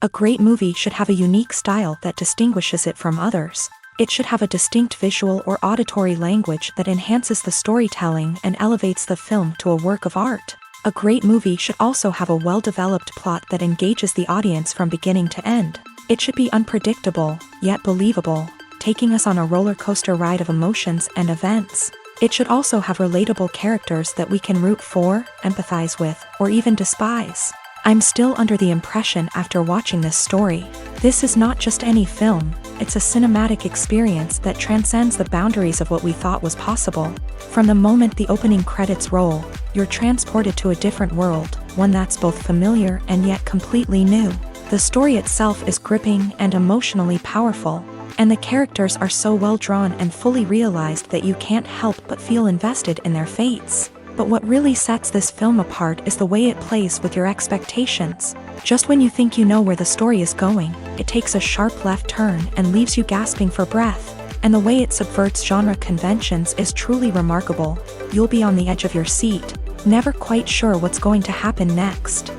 A great movie should have a unique style that distinguishes it from others. It should have a distinct visual or auditory language that enhances the storytelling and elevates the film to a work of art. A great movie should also have a well-developed plot that engages the audience from beginning to end. It should be unpredictable, yet believable, taking us on a roller coaster ride of emotions and events. It should also have relatable characters that we can root for, empathize with, or even despise. I'm still under the impression after watching this story. This is not just any film, it's a cinematic experience that transcends the boundaries of what we thought was possible. From the moment the opening credits roll, you're transported to a different world, one that's both familiar and yet completely new. The story itself is gripping and emotionally powerful, and the characters are so well drawn and fully realized that you can't help but feel invested in their fates. But what really sets this film apart is the way it plays with your expectations. Just when you think you know where the story is going, it takes a sharp left turn and leaves you gasping for breath. And the way it subverts genre conventions is truly remarkable. You'll be on the edge of your seat, never quite sure what's going to happen next.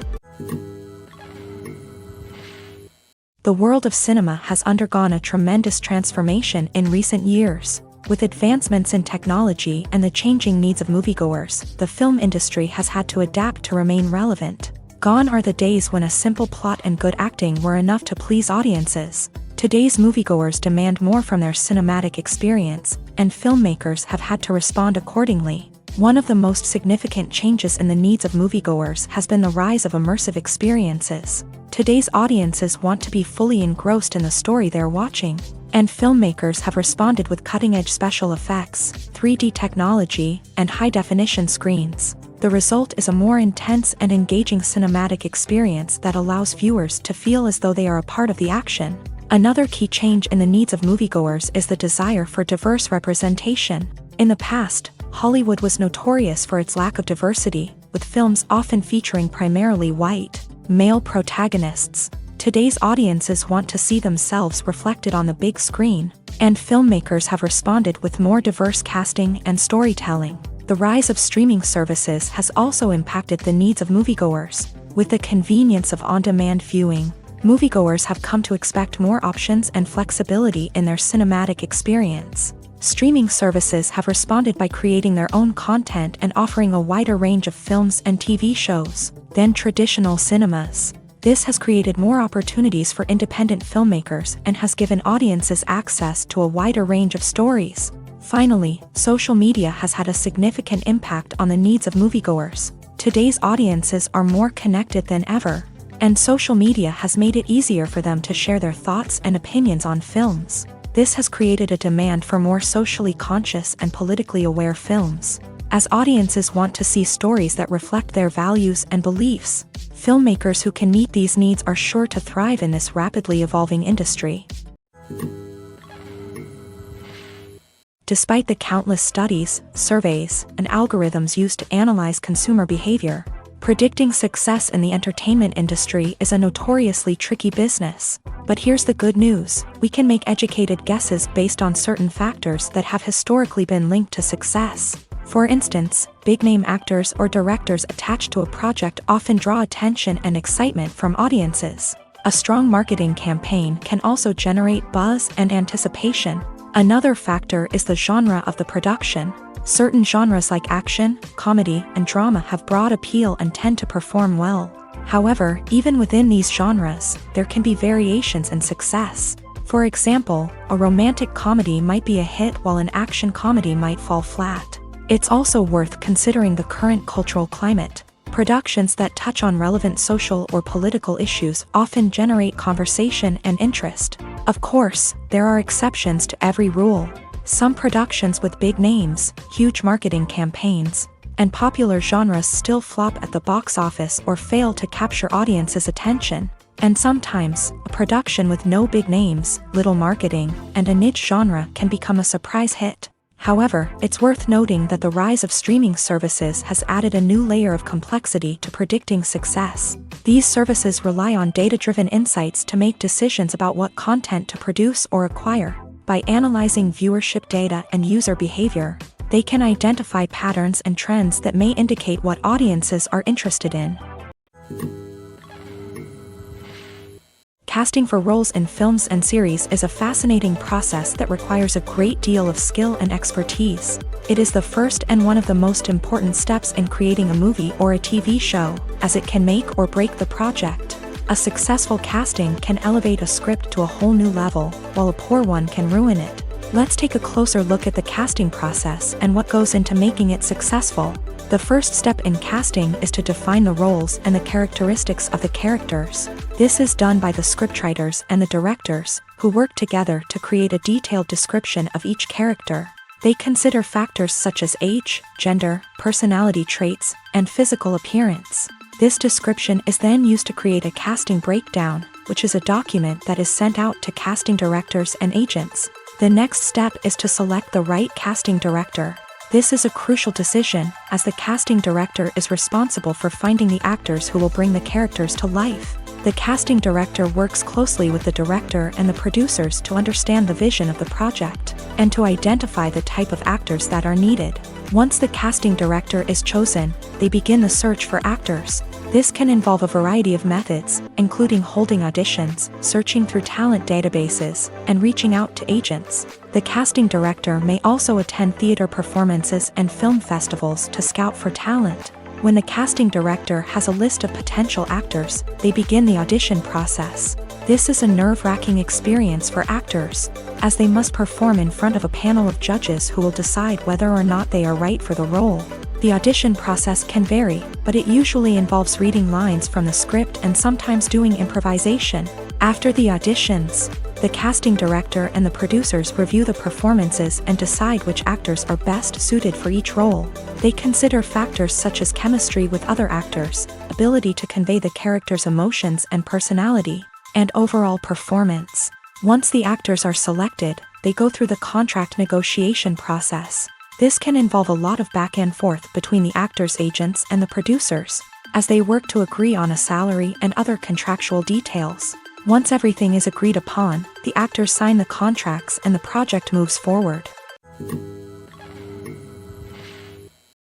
The world of cinema has undergone a tremendous transformation in recent years. With advancements in technology and the changing needs of moviegoers, the film industry has had to adapt to remain relevant. Gone are the days when a simple plot and good acting were enough to please audiences. Today's moviegoers demand more from their cinematic experience, and filmmakers have had to respond accordingly. One of the most significant changes in the needs of moviegoers has been the rise of immersive experiences. Today's audiences want to be fully engrossed in the story they're watching, and filmmakers have responded with cutting-edge special effects, 3D technology, and high-definition screens. The result is a more intense and engaging cinematic experience that allows viewers to feel as though they are a part of the action. Another key change in the needs of moviegoers is the desire for diverse representation. In the past, Hollywood was notorious for its lack of diversity, with films often featuring primarily white, male protagonists. Today's audiences want to see themselves reflected on the big screen, and filmmakers have responded with more diverse casting and storytelling. The rise of streaming services has also impacted the needs of moviegoers. With the convenience of on-demand viewing, moviegoers have come to expect more options and flexibility in their cinematic experience. Streaming services have responded by creating their own content and offering a wider range of films and TV shows than traditional cinemas. This has created more opportunities for independent filmmakers and has given audiences access to a wider range of stories. Finally, social media has had a significant impact on the needs of moviegoers. Today's audiences are more connected than ever, and social media has made it easier for them to share their thoughts and opinions on films. This has created a demand for more socially conscious and politically aware films. As audiences want to see stories that reflect their values and beliefs, filmmakers who can meet these needs are sure to thrive in this rapidly evolving industry. Despite the countless studies, surveys, and algorithms used to analyze consumer behavior, predicting success in the entertainment industry is a notoriously tricky business. But here's the good news: we can make educated guesses based on certain factors that have historically been linked to success. For instance, big-name actors or directors attached to a project often draw attention and excitement from audiences. A strong marketing campaign can also generate buzz and anticipation. Another factor is the genre of the production. Certain genres like action, comedy, and drama have broad appeal and tend to perform well. However, even within these genres, there can be variations in success. For example, a romantic comedy might be a hit while an action comedy might fall flat. It's also worth considering the current cultural climate. Productions that touch on relevant social or political issues often generate conversation and interest. Of course, there are exceptions to every rule. Some productions with big names, huge marketing campaigns, and popular genres still flop at the box office or fail to capture audiences' attention. And sometimes, a production with no big names, little marketing, and a niche genre can become a surprise hit. However, it's worth noting that the rise of streaming services has added a new layer of complexity to predicting success. These services rely on data-driven insights to make decisions about what content to produce or acquire. By analyzing viewership data and user behavior, they can identify patterns and trends that may indicate what audiences are interested in. Casting for roles in films and series is a fascinating process that requires a great deal of skill and expertise. It is the first and one of the most important steps in creating a movie or a TV show, as it can make or break the project. A successful casting can elevate a script to a whole new level, while a poor one can ruin it. Let's take a closer look at the casting process and what goes into making it successful. The first step in casting is to define the roles and the characteristics of the characters. This is done by the scriptwriters and the directors, who work together to create a detailed description of each character. They consider factors such as age, gender, personality traits, and physical appearance. This description is then used to create a casting breakdown, which is a document that is sent out to casting directors and agents. The next step is to select the right casting director. This is a crucial decision, as the casting director is responsible for finding the actors who will bring the characters to life. The casting director works closely with the director and the producers to understand the vision of the project, and to identify the type of actors that are needed. Once the casting director is chosen, they begin the search for actors. This can involve a variety of methods, including holding auditions, searching through talent databases, and reaching out to agents. The casting director may also attend theater performances and film festivals to scout for talent. When the casting director has a list of potential actors, they begin the audition process. This is a nerve-wracking experience for actors, as they must perform in front of a panel of judges who will decide whether or not they are right for the role. The audition process can vary, but it usually involves reading lines from the script and sometimes doing improvisation. After the auditions, the casting director and the producers review the performances and decide which actors are best suited for each role. They consider factors such as chemistry with other actors, ability to convey the character's emotions and personality, and overall performance. Once the actors are selected, they go through the contract negotiation process. This can involve a lot of back and forth between the actors' agents and the producers, as they work to agree on a salary and other contractual details. Once everything is agreed upon, the actors sign the contracts and the project moves forward.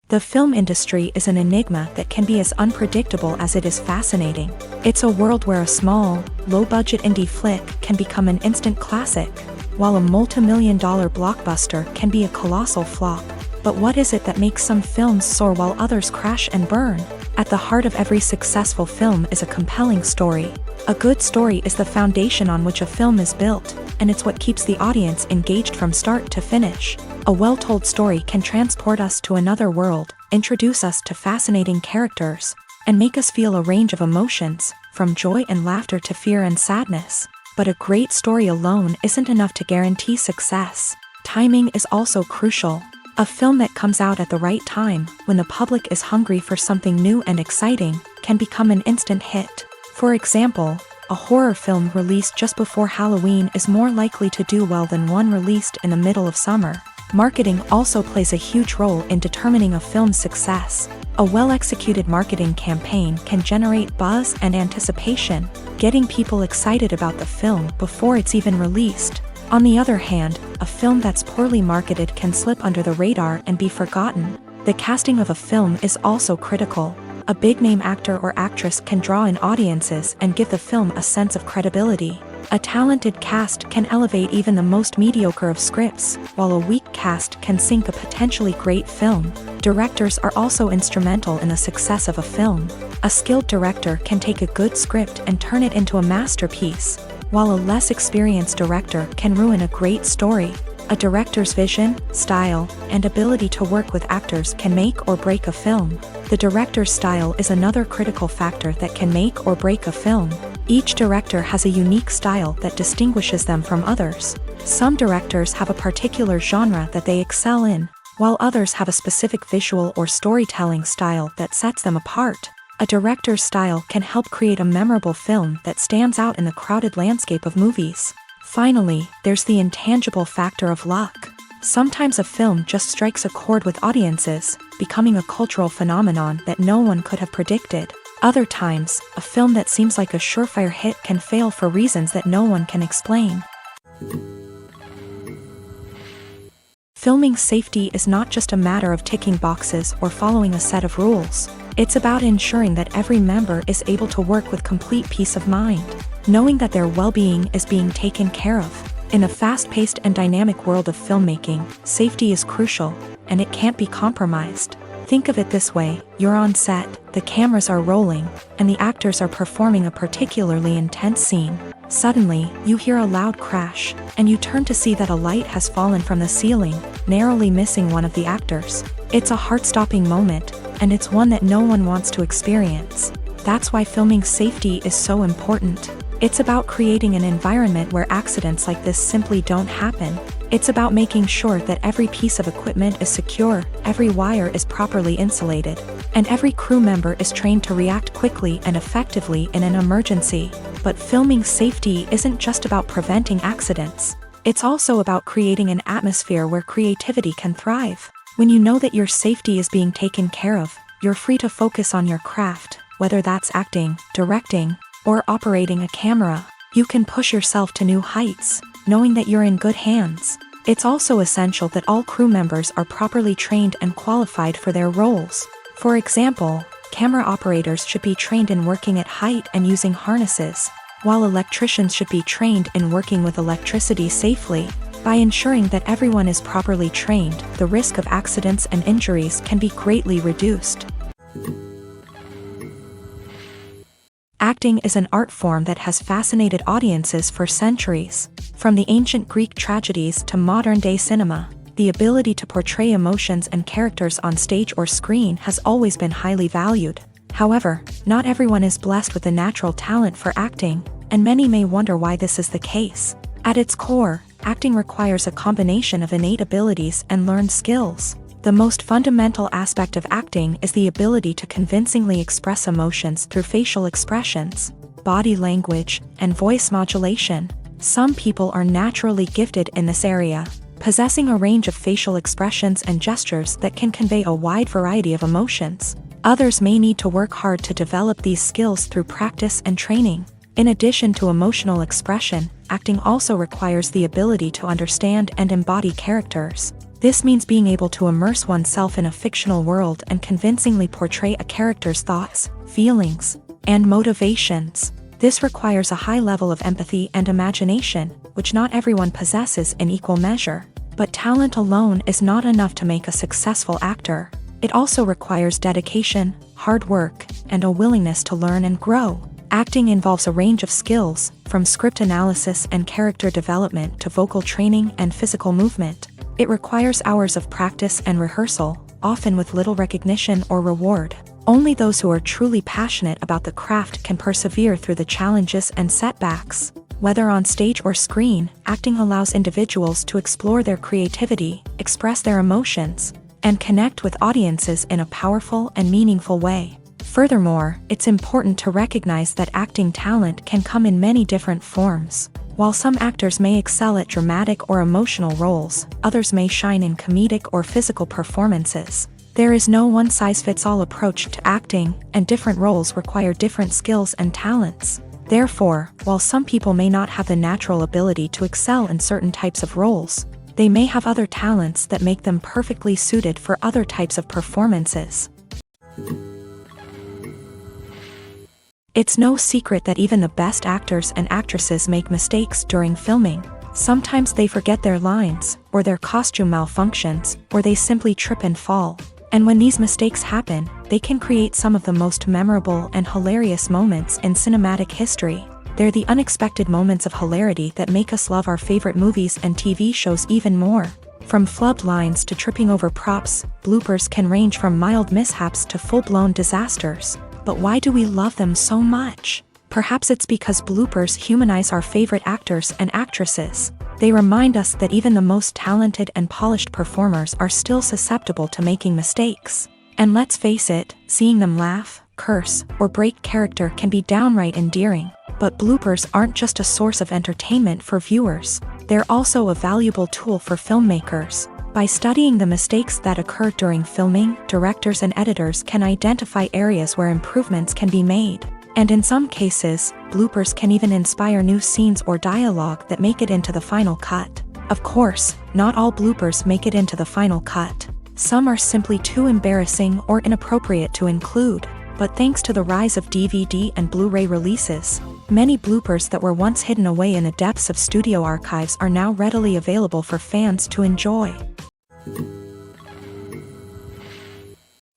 The film industry is an enigma that can be as unpredictable as it is fascinating. It's a world where a small, low-budget indie flick can become an instant classic, while a multi-million-dollar blockbuster can be a colossal flop. But what is it that makes some films soar while others crash and burn? At the heart of every successful film is a compelling story. A good story is the foundation on which a film is built, and it's what keeps the audience engaged from start to finish. A well-told story can transport us to another world, introduce us to fascinating characters, and make us feel a range of emotions, from joy and laughter to fear and sadness. But a great story alone isn't enough to guarantee success. Timing is also crucial. A film that comes out at the right time, when the public is hungry for something new and exciting, can become an instant hit. For example, a horror film released just before Halloween is more likely to do well than one released in the middle of summer. Marketing also plays a huge role in determining a film's success. A well-executed marketing campaign can generate buzz and anticipation, getting people excited about the film before it's even released. On the other hand, a film that's poorly marketed can slip under the radar and be forgotten. The casting of a film is also critical. A big-name actor or actress can draw in audiences and give the film a sense of credibility. A talented cast can elevate even the most mediocre of scripts, while a weak cast can sink a potentially great film. Directors are also instrumental in the success of a film. A skilled director can take a good script and turn it into a masterpiece, while a less experienced director can ruin a great story. A director's vision, style, and ability to work with actors can make or break a film. The director's style is another critical factor that can make or break a film. Each director has a unique style that distinguishes them from others. Some directors have a particular genre that they excel in, while others have a specific visual or storytelling style that sets them apart. A director's style can help create a memorable film that stands out in the crowded landscape of movies. Finally, there's the intangible factor of luck. Sometimes a film just strikes a chord with audiences, becoming a cultural phenomenon that no one could have predicted. Other times, a film that seems like a surefire hit can fail for reasons that no one can explain. Filming safety is not just a matter of ticking boxes or following a set of rules. It's about ensuring that every member is able to work with complete peace of mind. knowing that their well-being is being taken care of. In a fast-paced and dynamic world of filmmaking, safety is crucial, and it can't be compromised. Think of it this way: you're on set, the cameras are rolling, and the actors are performing a particularly intense scene. Suddenly, you hear a loud crash, and you turn to see that a light has fallen from the ceiling, narrowly missing one of the actors. It's a heart-stopping moment, and it's one that no one wants to experience. That's why filming safety is so important. It's about creating an environment where accidents like this simply don't happen. It's about making sure that every piece of equipment is secure, every wire is properly insulated, and every crew member is trained to react quickly and effectively in an emergency. But filming safety isn't just about preventing accidents. It's also about creating an atmosphere where creativity can thrive. When you know that your safety is being taken care of, you're free to focus on your craft, whether that's acting, directing, or operating a camera. You can push yourself to new heights, knowing that you're in good hands. It's also essential that all crew members are properly trained and qualified for their roles. For example, camera operators should be trained in working at height and using harnesses, while electricians should be trained in working with electricity safely. By ensuring that everyone is properly trained, the risk of accidents and injuries can be greatly reduced. Acting is an art form that has fascinated audiences for centuries. From the ancient Greek tragedies to modern-day cinema, the ability to portray emotions and characters on stage or screen has always been highly valued. However, not everyone is blessed with a natural talent for acting, and many may wonder why this is the case. At its core, acting requires a combination of innate abilities and learned skills. The most fundamental aspect of acting is the ability to convincingly express emotions through facial expressions, body language, and voice modulation. Some people are naturally gifted in this area, possessing a range of facial expressions and gestures that can convey a wide variety of emotions. Others may need to work hard to develop these skills through practice and training. In addition to emotional expression, acting also requires the ability to understand and embody characters. This means being able to immerse oneself in a fictional world and convincingly portray a character's thoughts, feelings, and motivations. This requires a high level of empathy and imagination, which not everyone possesses in equal measure. But talent alone is not enough to make a successful actor. It also requires dedication, hard work, and a willingness to learn and grow. Acting involves a range of skills, from script analysis and character development to vocal training and physical movement. It requires hours of practice and rehearsal, often with little recognition or reward. Only those who are truly passionate about the craft can persevere through the challenges and setbacks. Whether on stage or screen, acting allows individuals to explore their creativity, express their emotions, and connect with audiences in a powerful and meaningful way. Furthermore, it's important to recognize that acting talent can come in many different forms. While some actors may excel at dramatic or emotional roles, others may shine in comedic or physical performances. There is no one-size-fits-all approach to acting, and different roles require different skills and talents. Therefore, while some people may not have the natural ability to excel in certain types of roles, they may have other talents that make them perfectly suited for other types of performances. It's no secret that even the best actors and actresses make mistakes during filming. Sometimes they forget their lines, or their costume malfunctions, or they simply trip and fall. And when these mistakes happen, they can create some of the most memorable and hilarious moments in cinematic history. They're the unexpected moments of hilarity that make us love our favorite movies and TV shows even more. From flubbed lines to tripping over props, bloopers can range from mild mishaps to full-blown disasters. But why do we love them so much? Perhaps it's because bloopers humanize our favorite actors and actresses. They remind us that even the most talented and polished performers are still susceptible to making mistakes. And let's face it, seeing them laugh, curse, or break character can be downright endearing. But bloopers aren't just a source of entertainment for viewers. They're also a valuable tool for filmmakers. By studying the mistakes that occur during filming, directors and editors can identify areas where improvements can be made. And in some cases, bloopers can even inspire new scenes or dialogue that make it into the final cut. Of course, not all bloopers make it into the final cut. Some are simply too embarrassing or inappropriate to include. But thanks to the rise of DVD and Blu-ray releases, Many bloopers that were once hidden away in the depths of studio archives are now readily available for fans to enjoy.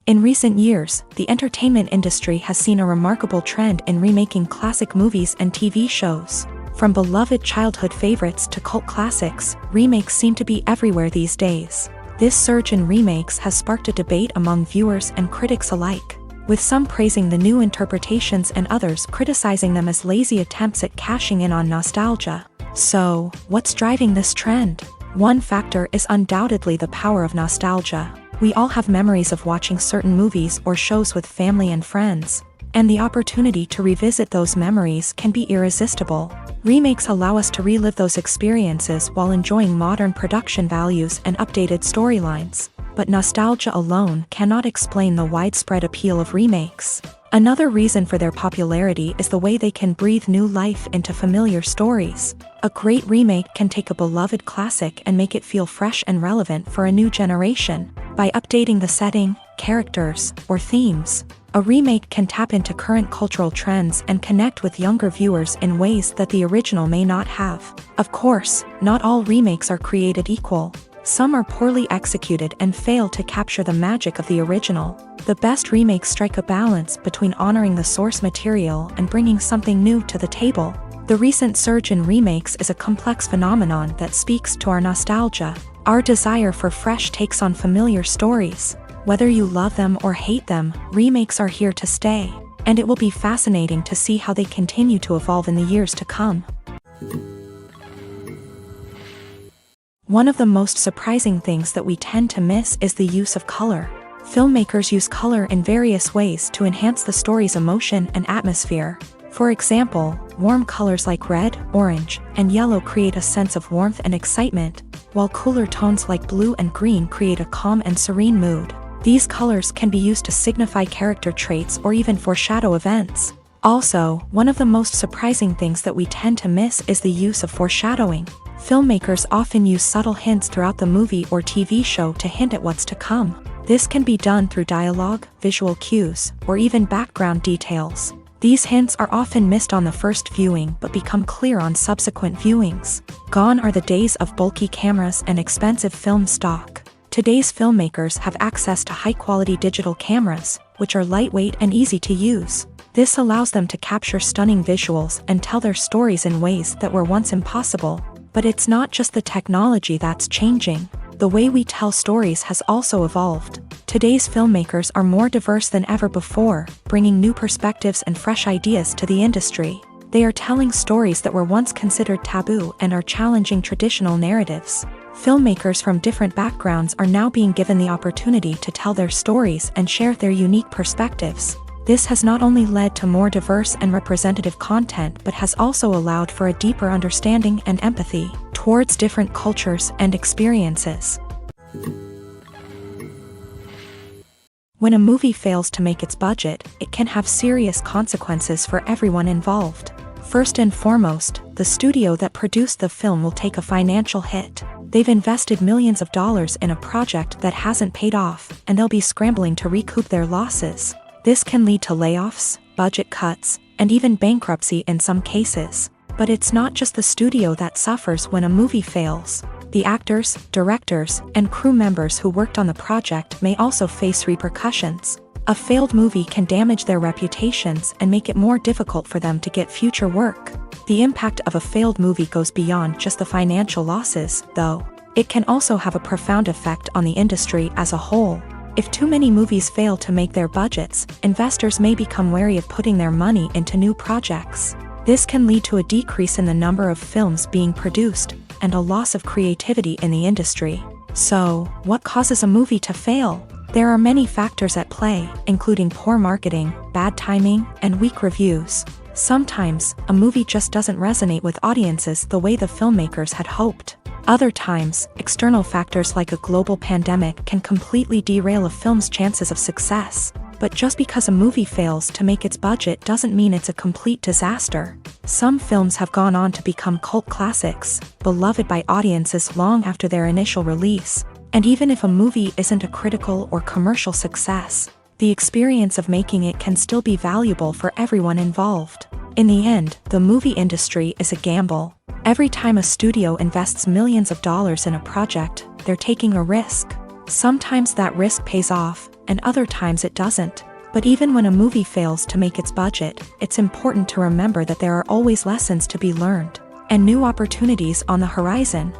In recent years, the entertainment industry has seen a remarkable trend in remaking classic movies and TV shows. From beloved childhood favorites to cult classics, remakes seem to be everywhere these days. This surge in remakes has sparked a debate among viewers and critics alike, with some praising the new interpretations and others criticizing them as lazy attempts at cashing in on nostalgia. So, what's driving this trend? One factor is undoubtedly the power of nostalgia. We all have memories of watching certain movies or shows with family and friends, and the opportunity to revisit those memories can be irresistible. Remakes allow us to relive those experiences while enjoying modern production values and updated storylines. But nostalgia alone cannot explain the widespread appeal of remakes. Another reason for their popularity is the way they can breathe new life into familiar stories. A great remake can take a beloved classic and make it feel fresh and relevant for a new generation. By updating the setting, characters, or themes, a remake can tap into current cultural trends and connect with younger viewers in ways that the original may not have. Of course, not all remakes are created equal. Some are poorly executed and fail to capture the magic of the original. The best remakes strike a balance between honoring the source material and bringing something new to the table. The recent surge in remakes is a complex phenomenon that speaks to our nostalgia, our desire for fresh takes on familiar stories. Whether you love them or hate them, remakes are here to stay, and it will be fascinating to see how they continue to evolve in the years to come. One of the most surprising things that we tend to miss is the use of color. Filmmakers use color in various ways to enhance the story's emotion and atmosphere. For example, warm colors like red, orange, and yellow create a sense of warmth and excitement, while cooler tones like blue and green create a calm and serene mood. These colors can be used to signify character traits or even foreshadow events. Also, one of the most surprising things that we tend to miss is the use of foreshadowing. Filmmakers often use subtle hints throughout the movie or TV show to hint at what's to come. This can be done through dialogue, visual cues, or even background details. These hints are often missed on the first viewing but become clear on subsequent viewings. Gone are the days of bulky cameras and expensive film stock. Today's filmmakers have access to high-quality digital cameras, which are lightweight and easy to use. This allows them to capture stunning visuals and tell their stories in ways that were once impossible. But it's not just the technology that's changing. The way we tell stories has also evolved. Today's filmmakers are more diverse than ever before, bringing new perspectives and fresh ideas to the industry. They are telling stories that were once considered taboo and are challenging traditional narratives. Filmmakers from different backgrounds are now being given the opportunity to tell their stories and share their unique perspectives. This has not only led to more diverse and representative content but has also allowed for a deeper understanding and empathy towards different cultures and experiences. When a movie fails to make its budget, it can have serious consequences for everyone involved. First and foremost, the studio that produced the film will take a financial hit. They've invested millions of dollars in a project that hasn't paid off, and they'll be scrambling to recoup their losses. This can lead to layoffs, budget cuts, and even bankruptcy in some cases. But it's not just the studio that suffers when a movie fails. The actors, directors, and crew members who worked on the project may also face repercussions. A failed movie can damage their reputations and make it more difficult for them to get future work. The impact of a failed movie goes beyond just the financial losses, though. It can also have a profound effect on the industry as a whole. If too many movies fail to make their budgets, investors may become wary of putting their money into new projects. This can lead to a decrease in the number of films being produced, and a loss of creativity in the industry. So, what causes a movie to fail? There are many factors at play, including poor marketing, bad timing, and weak reviews. Sometimes, a movie just doesn't resonate with audiences the way the filmmakers had hoped. Other times, external factors like a global pandemic can completely derail a film's chances of success. But just because a movie fails to make its budget doesn't mean it's a complete disaster. Some films have gone on to become cult classics, beloved by audiences long after their initial release. And even if a movie isn't a critical or commercial success, the experience of making it can still be valuable for everyone involved. In the end, the movie industry is a gamble. Every time a studio invests millions of dollars in a project, they're taking a risk. Sometimes that risk pays off, and other times it doesn't. But even when a movie fails to make its budget, it's important to remember that there are always lessons to be learned, and new opportunities on the horizon.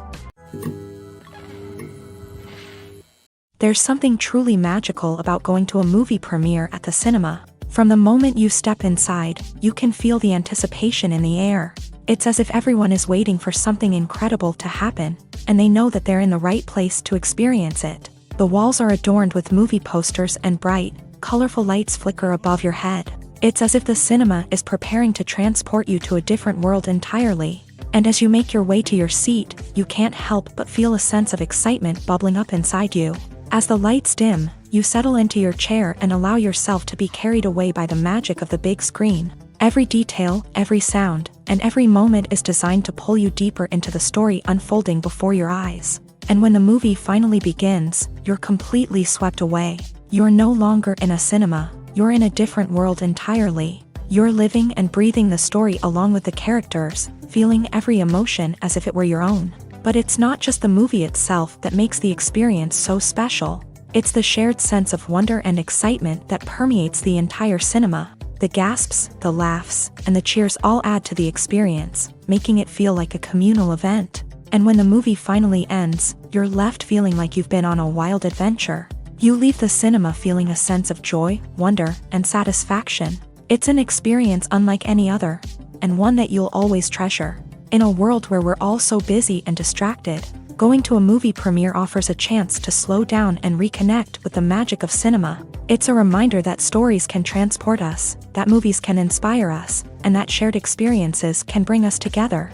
There's something truly magical about going to a movie premiere at the cinema. From the moment you step inside, you can feel the anticipation in the air. It's as if everyone is waiting for something incredible to happen, and they know that they're in the right place to experience it. The walls are adorned with movie posters and bright, colorful lights flicker above your head. It's as if the cinema is preparing to transport you to a different world entirely. And as you make your way to your seat, you can't help but feel a sense of excitement bubbling up inside you. As the lights dim, you settle into your chair and allow yourself to be carried away by the magic of the big screen. Every detail, every sound, and every moment is designed to pull you deeper into the story unfolding before your eyes. And when the movie finally begins, you're completely swept away. You're no longer in a cinema, you're in a different world entirely. You're living and breathing the story along with the characters, feeling every emotion as if it were your own. But it's not just the movie itself that makes the experience so special. It's the shared sense of wonder and excitement that permeates the entire cinema. The gasps, the laughs, and the cheers all add to the experience, making it feel like a communal event. And when the movie finally ends, you're left feeling like you've been on a wild adventure. You leave the cinema feeling a sense of joy, wonder, and satisfaction. It's an experience unlike any other, and one that you'll always treasure. In a world where we're all so busy and distracted, going to a movie premiere offers a chance to slow down and reconnect with the magic of cinema. It's a reminder that stories can transport us, that movies can inspire us, and that shared experiences can bring us together.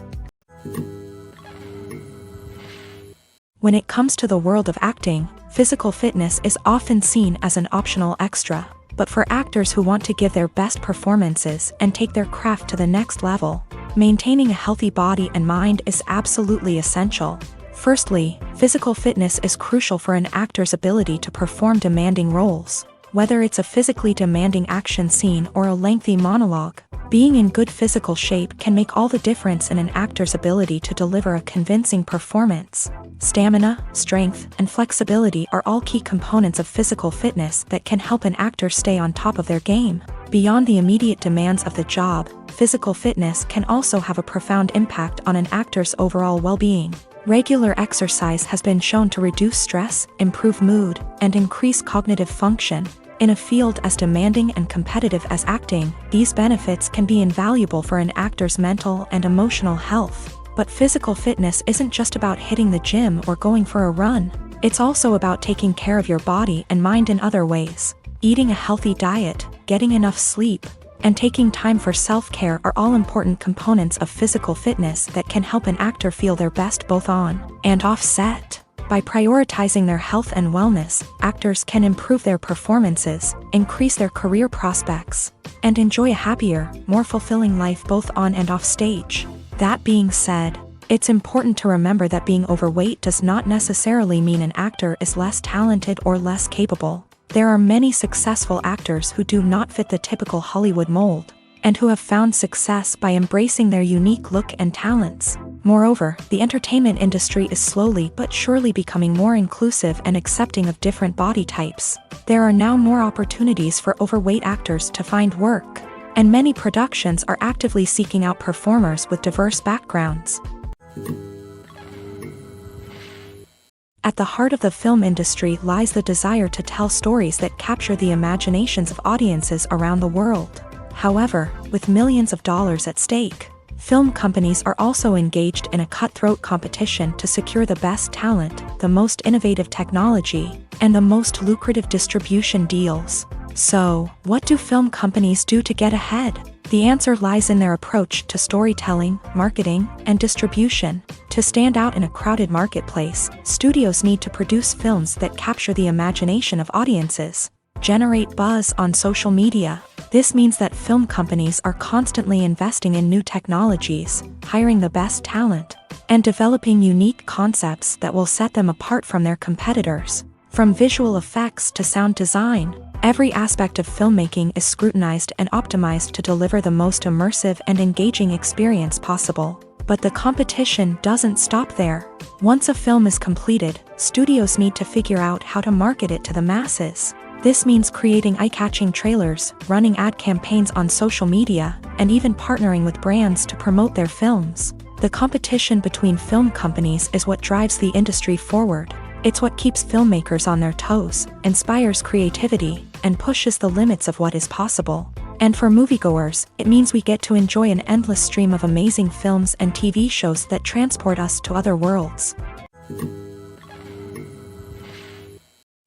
When it comes to the world of acting, physical fitness is often seen as an optional extra. But for actors who want to give their best performances and take their craft to the next level, maintaining a healthy body and mind is absolutely essential. Firstly, physical fitness is crucial for an actor's ability to perform demanding roles. Whether it's a physically demanding action scene or a lengthy monologue, being in good physical shape can make all the difference in an actor's ability to deliver a convincing performance. Stamina, strength, and flexibility are all key components of physical fitness that can help an actor stay on top of their game. Beyond the immediate demands of the job, physical fitness can also have a profound impact on an actor's overall well-being. Regular exercise has been shown to reduce stress, improve mood, and increase cognitive function. In a field as demanding and competitive as acting, these benefits can be invaluable for an actor's mental and emotional health. But physical fitness isn't just about hitting the gym or going for a run. It's also about taking care of your body and mind in other ways. Eating a healthy diet, getting enough sleep, and taking time for self-care are all important components of physical fitness that can help an actor feel their best both on and off set. By prioritizing their health and wellness, actors can improve their performances, increase their career prospects, and enjoy a happier, more fulfilling life both on and off stage. That being said, it's important to remember that being overweight does not necessarily mean an actor is less talented or less capable. There are many successful actors who do not fit the typical Hollywood mold, and who have found success by embracing their unique look and talents. Moreover, the entertainment industry is slowly but surely becoming more inclusive and accepting of different body types. There are now more opportunities for overweight actors to find work, and many productions are actively seeking out performers with diverse backgrounds. At the heart of the film industry lies the desire to tell stories that capture the imaginations of audiences around the world. However, with millions of dollars at stake, film companies are also engaged in a cutthroat competition to secure the best talent, the most innovative technology, and the most lucrative distribution deals. So, what do film companies do to get ahead? The answer lies in their approach to storytelling, marketing, and distribution. To stand out in a crowded marketplace, studios need to produce films that capture the imagination of audiences, generate buzz on social media. This means that film companies are constantly investing in new technologies, hiring the best talent, and developing unique concepts that will set them apart from their competitors. From visual effects to sound design, Every aspect of filmmaking is scrutinized and optimized to deliver the most immersive and engaging experience possible. But the competition doesn't stop there. Once a film is completed, studios need to figure out how to market it to the masses. This means creating eye-catching trailers, running ad campaigns on social media, and even partnering with brands to promote their films. The competition between film companies is what drives the industry forward. It's what keeps filmmakers on their toes, inspires creativity, and pushes the limits of what is possible. And for moviegoers, it means we get to enjoy an endless stream of amazing films and TV shows that transport us to other worlds.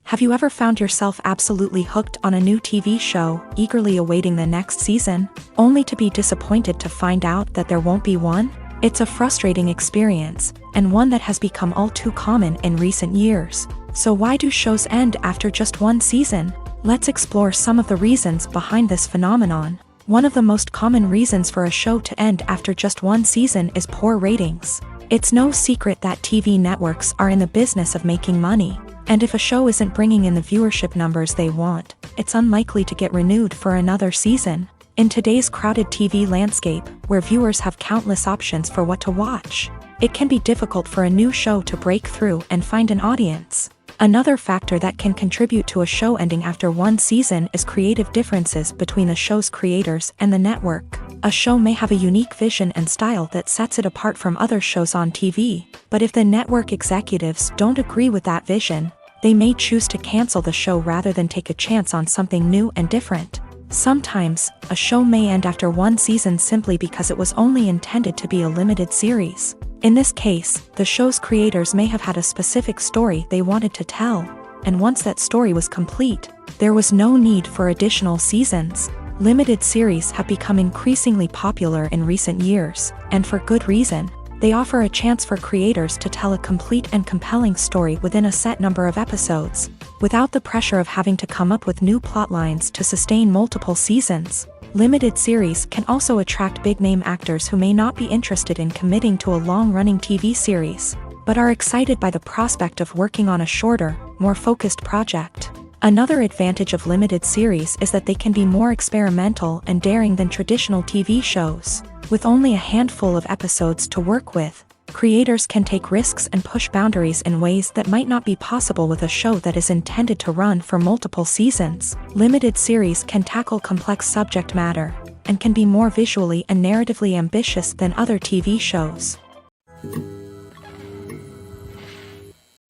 Have you ever found yourself absolutely hooked on a new TV show, eagerly awaiting the next season, only to be disappointed to find out that there won't be one? It's a frustrating experience, and one that has become all too common in recent years. So why do shows end after just one season? Let's explore some of the reasons behind this phenomenon. One of the most common reasons for a show to end after just one season is poor ratings. It's no secret that TV networks are in the business of making money. And if a show isn't bringing in the viewership numbers they want, it's unlikely to get renewed for another season. In today's crowded TV landscape, where viewers have countless options for what to watch, it can be difficult for a new show to break through and find an audience. Another factor that can contribute to a show ending after one season is creative differences between the show's creators and the network. A show may have a unique vision and style that sets it apart from other shows on TV, but if the network executives don't agree with that vision, they may choose to cancel the show rather than take a chance on something new and different. Sometimes, a show may end after one season simply because it was only intended to be a limited series. In this case, the show's creators may have had a specific story they wanted to tell, and once that story was complete, there was no need for additional seasons. Limited series have become increasingly popular in recent years, and for good reason. They offer a chance for creators to tell a complete and compelling story within a set number of episodes, without the pressure of having to come up with new plot lines to sustain multiple seasons. Limited series can also attract big-name actors who may not be interested in committing to a long-running TV series, but are excited by the prospect of working on a shorter, more focused project. Another advantage of limited series is that they can be more experimental and daring than traditional TV shows. With only a handful of episodes to work with, creators can take risks and push boundaries in ways that might not be possible with a show that is intended to run for multiple seasons. Limited series can tackle complex subject matter, and can be more visually and narratively ambitious than other TV shows.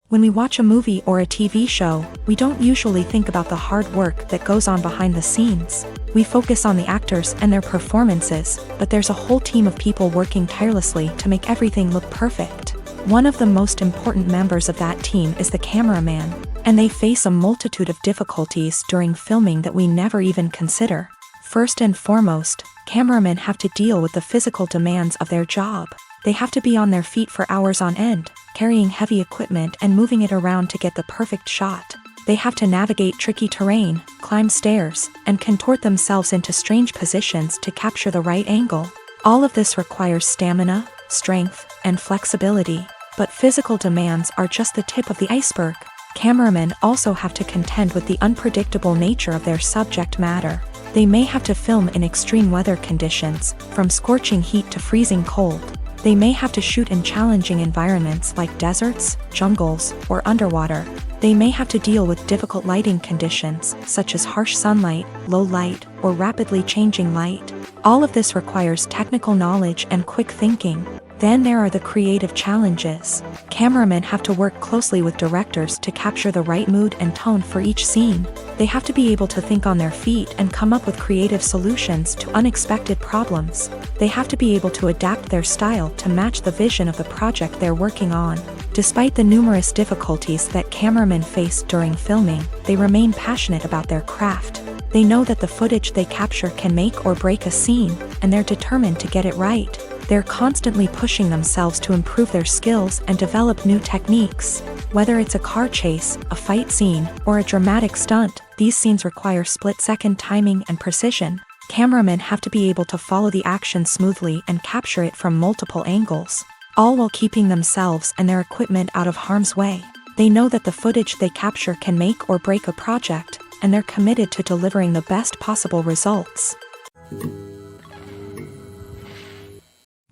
When we watch a movie or a TV show, we don't usually think about the hard work that goes on behind the scenes. We focus on the actors and their performances, but there's a whole team of people working tirelessly to make everything look perfect. One of the most important members of that team is the cameraman, and they face a multitude of difficulties during filming that we never even consider. First and foremost, cameramen have to deal with the physical demands of their job. They have to be on their feet for hours on end, carrying heavy equipment and moving it around to get the perfect shot. They have to navigate tricky terrain, climb stairs, and contort themselves into strange positions to capture the right angle. All of this requires stamina, strength, and flexibility. But physical demands are just the tip of the iceberg. Cameramen also have to contend with the unpredictable nature of their subject matter. They may have to film in extreme weather conditions, from scorching heat to freezing cold. They may have to shoot in challenging environments like deserts, jungles, or underwater. They may have to deal with difficult lighting conditions, such as harsh sunlight, low light, or rapidly changing light. All of this requires technical knowledge and quick thinking. Then there are the creative challenges. Cameramen have to work closely with directors to capture the right mood and tone for each scene. They have to be able to think on their feet and come up with creative solutions to unexpected problems. They have to be able to adapt their style to match the vision of the project they're working on. Despite the numerous difficulties that cameramen face during filming, they remain passionate about their craft. They know that the footage they capture can make or break a scene, and they're determined to get it right. They're constantly pushing themselves to improve their skills and develop new techniques. Whether it's a car chase, a fight scene, or a dramatic stunt, these scenes require split-second timing and precision. Cameramen have to be able to follow the action smoothly and capture it from multiple angles, all while keeping themselves and their equipment out of harm's way. They know that the footage they capture can make or break a project, and they're committed to delivering the best possible results.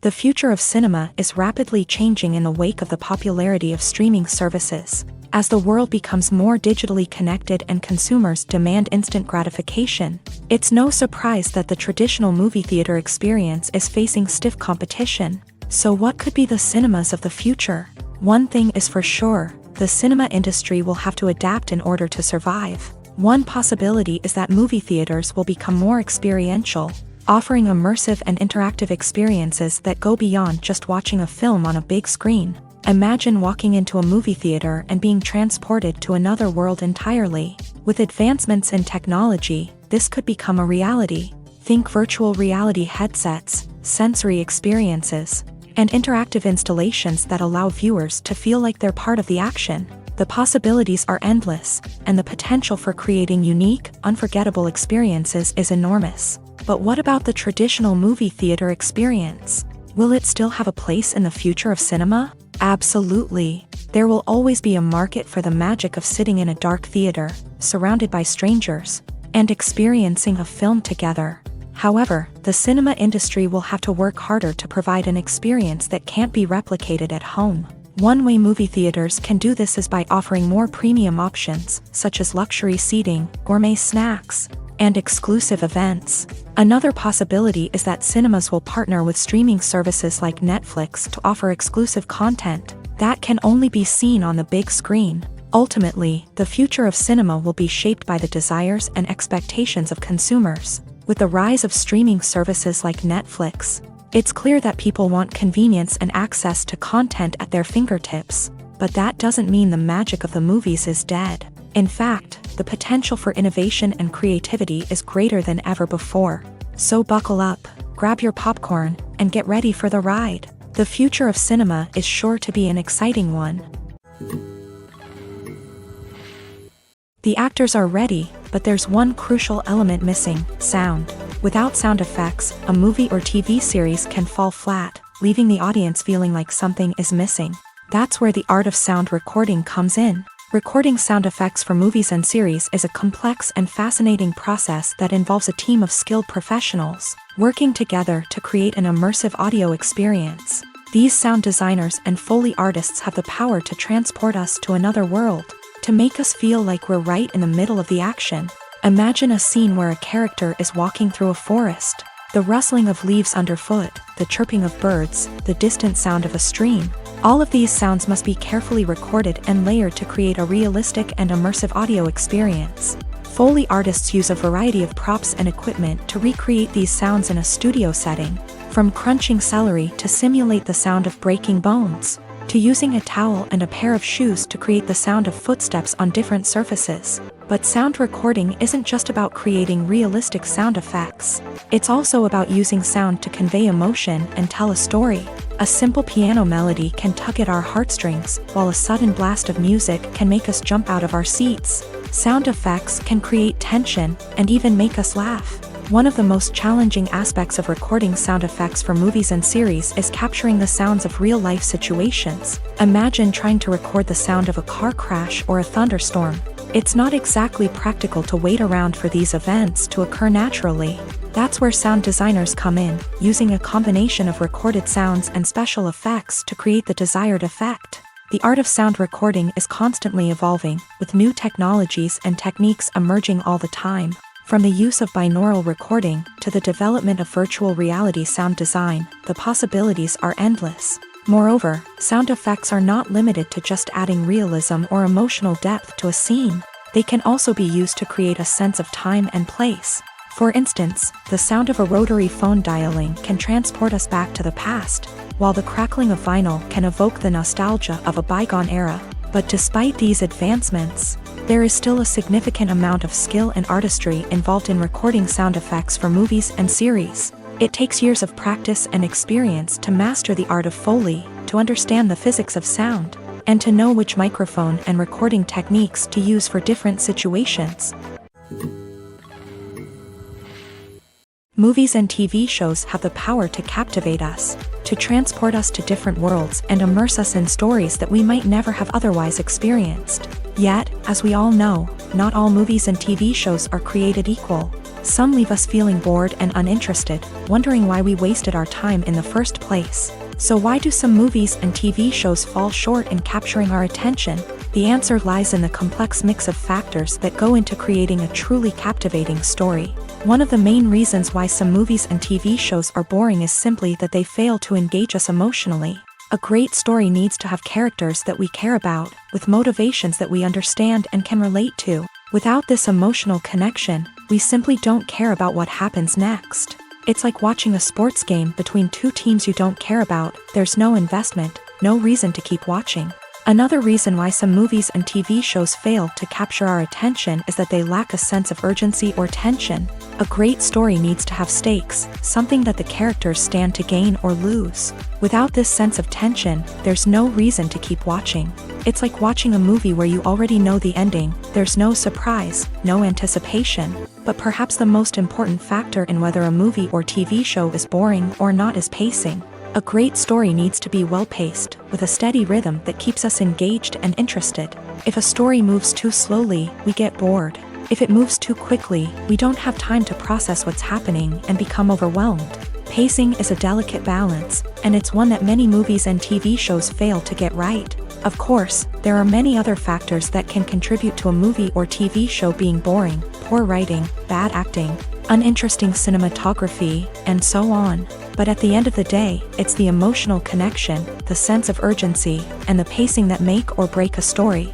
The future of cinema is rapidly changing in the wake of the popularity of streaming services. As the world becomes more digitally connected and consumers demand instant gratification, it's no surprise that the traditional movie theater experience is facing stiff competition. So what could be the cinemas of the future? One thing is for sure, the cinema industry will have to adapt in order to survive. One possibility is that movie theaters will become more experiential, offering immersive and interactive experiences that go beyond just watching a film on a big screen. Imagine walking into a movie theater and being transported to another world entirely. With advancements in technology, this could become a reality. Think virtual reality headsets, sensory experiences, and interactive installations that allow viewers to feel like they're part of the action. The possibilities are endless, and the potential for creating unique, unforgettable experiences is enormous. But what about the traditional movie theater experience? Will it still have a place in the future of cinema? Absolutely. There will always be a market for the magic of sitting in a dark theater, surrounded by strangers, and experiencing a film together. However, the cinema industry will have to work harder to provide an experience that can't be replicated at home. One way movie theaters can do this is by offering more premium options, such as luxury seating, gourmet snacks, and exclusive events. Another possibility is that cinemas will partner with streaming services like Netflix to offer exclusive content that can only be seen on the big screen. Ultimately, the future of cinema will be shaped by the desires and expectations of consumers. With the rise of streaming services like Netflix, it's clear that people want convenience and access to content at their fingertips. But that doesn't mean the magic of the movies is dead. In fact, the potential for innovation and creativity is greater than ever before. So buckle up, grab your popcorn, and get ready for the ride. The future of cinema is sure to be an exciting one. The actors are ready, but there's one crucial element missing: sound. Without sound effects, a movie or TV series can fall flat, leaving the audience feeling like something is missing. That's where the art of sound recording comes in. Recording sound effects for movies and series is a complex and fascinating process that involves a team of skilled professionals working together to create an immersive audio experience. These sound designers and Foley artists have the power to transport us to another world, to make us feel like we're right in the middle of the action. Imagine a scene where a character is walking through a forest. The rustling of leaves underfoot, the chirping of birds, the distant sound of a stream. All of these sounds must be carefully recorded and layered to create a realistic and immersive audio experience. Foley artists use a variety of props and equipment to recreate these sounds in a studio setting, from crunching celery to simulate the sound of breaking bones, to using a towel and a pair of shoes to create the sound of footsteps on different surfaces. But sound recording isn't just about creating realistic sound effects. It's also about using sound to convey emotion and tell a story. A simple piano melody can tug at our heartstrings, while a sudden blast of music can make us jump out of our seats. Sound effects can create tension and even make us laugh. One of the most challenging aspects of recording sound effects for movies and series is capturing the sounds of real-life situations. Imagine trying to record the sound of a car crash or a thunderstorm. It's not exactly practical to wait around for these events to occur naturally. That's where sound designers come in, using a combination of recorded sounds and special effects to create the desired effect. The art of sound recording is constantly evolving, with new technologies and techniques emerging all the time. From the use of binaural recording to the development of virtual reality sound design, the possibilities are endless. Moreover, sound effects are not limited to just adding realism or emotional depth to a scene. They can also be used to create a sense of time and place. For instance, the sound of a rotary phone dialing can transport us back to the past, while the crackling of vinyl can evoke the nostalgia of a bygone era. But despite these advancements, there is still a significant amount of skill and artistry involved in recording sound effects for movies and series. It takes years of practice and experience to master the art of Foley, to understand the physics of sound, and to know which microphone and recording techniques to use for different situations. Movies and TV shows have the power to captivate us, to transport us to different worlds and immerse us in stories that we might never have otherwise experienced. Yet, as we all know, not all movies and TV shows are created equal. Some leave us feeling bored and uninterested, wondering why we wasted our time in the first place. So why do some movies and TV shows fall short in capturing our attention? The answer lies in the complex mix of factors that go into creating a truly captivating story. One of the main reasons why some movies and TV shows are boring is simply that they fail to engage us emotionally. A great story needs to have characters that we care about, with motivations that we understand and can relate to. Without this emotional connection, we simply don't care about what happens next. It's like watching a sports game between two teams you don't care about. There's no investment, no reason to keep watching. Another reason why some movies and TV shows fail to capture our attention is that they lack a sense of urgency or tension. A great story needs to have stakes, something that the characters stand to gain or lose. Without this sense of tension, there's no reason to keep watching. It's like watching a movie where you already know the ending. There's no surprise, no anticipation. But perhaps the most important factor in whether a movie or TV show is boring or not is pacing. A great story needs to be well-paced, with a steady rhythm that keeps us engaged and interested. If a story moves too slowly, we get bored. If it moves too quickly, we don't have time to process what's happening and become overwhelmed. Pacing is a delicate balance, and it's one that many movies and TV shows fail to get right. Of course, there are many other factors that can contribute to a movie or TV show being boring: poor writing, bad acting, uninteresting cinematography, and so on. But at the end of the day, it's the emotional connection, the sense of urgency, and the pacing that make or break a story.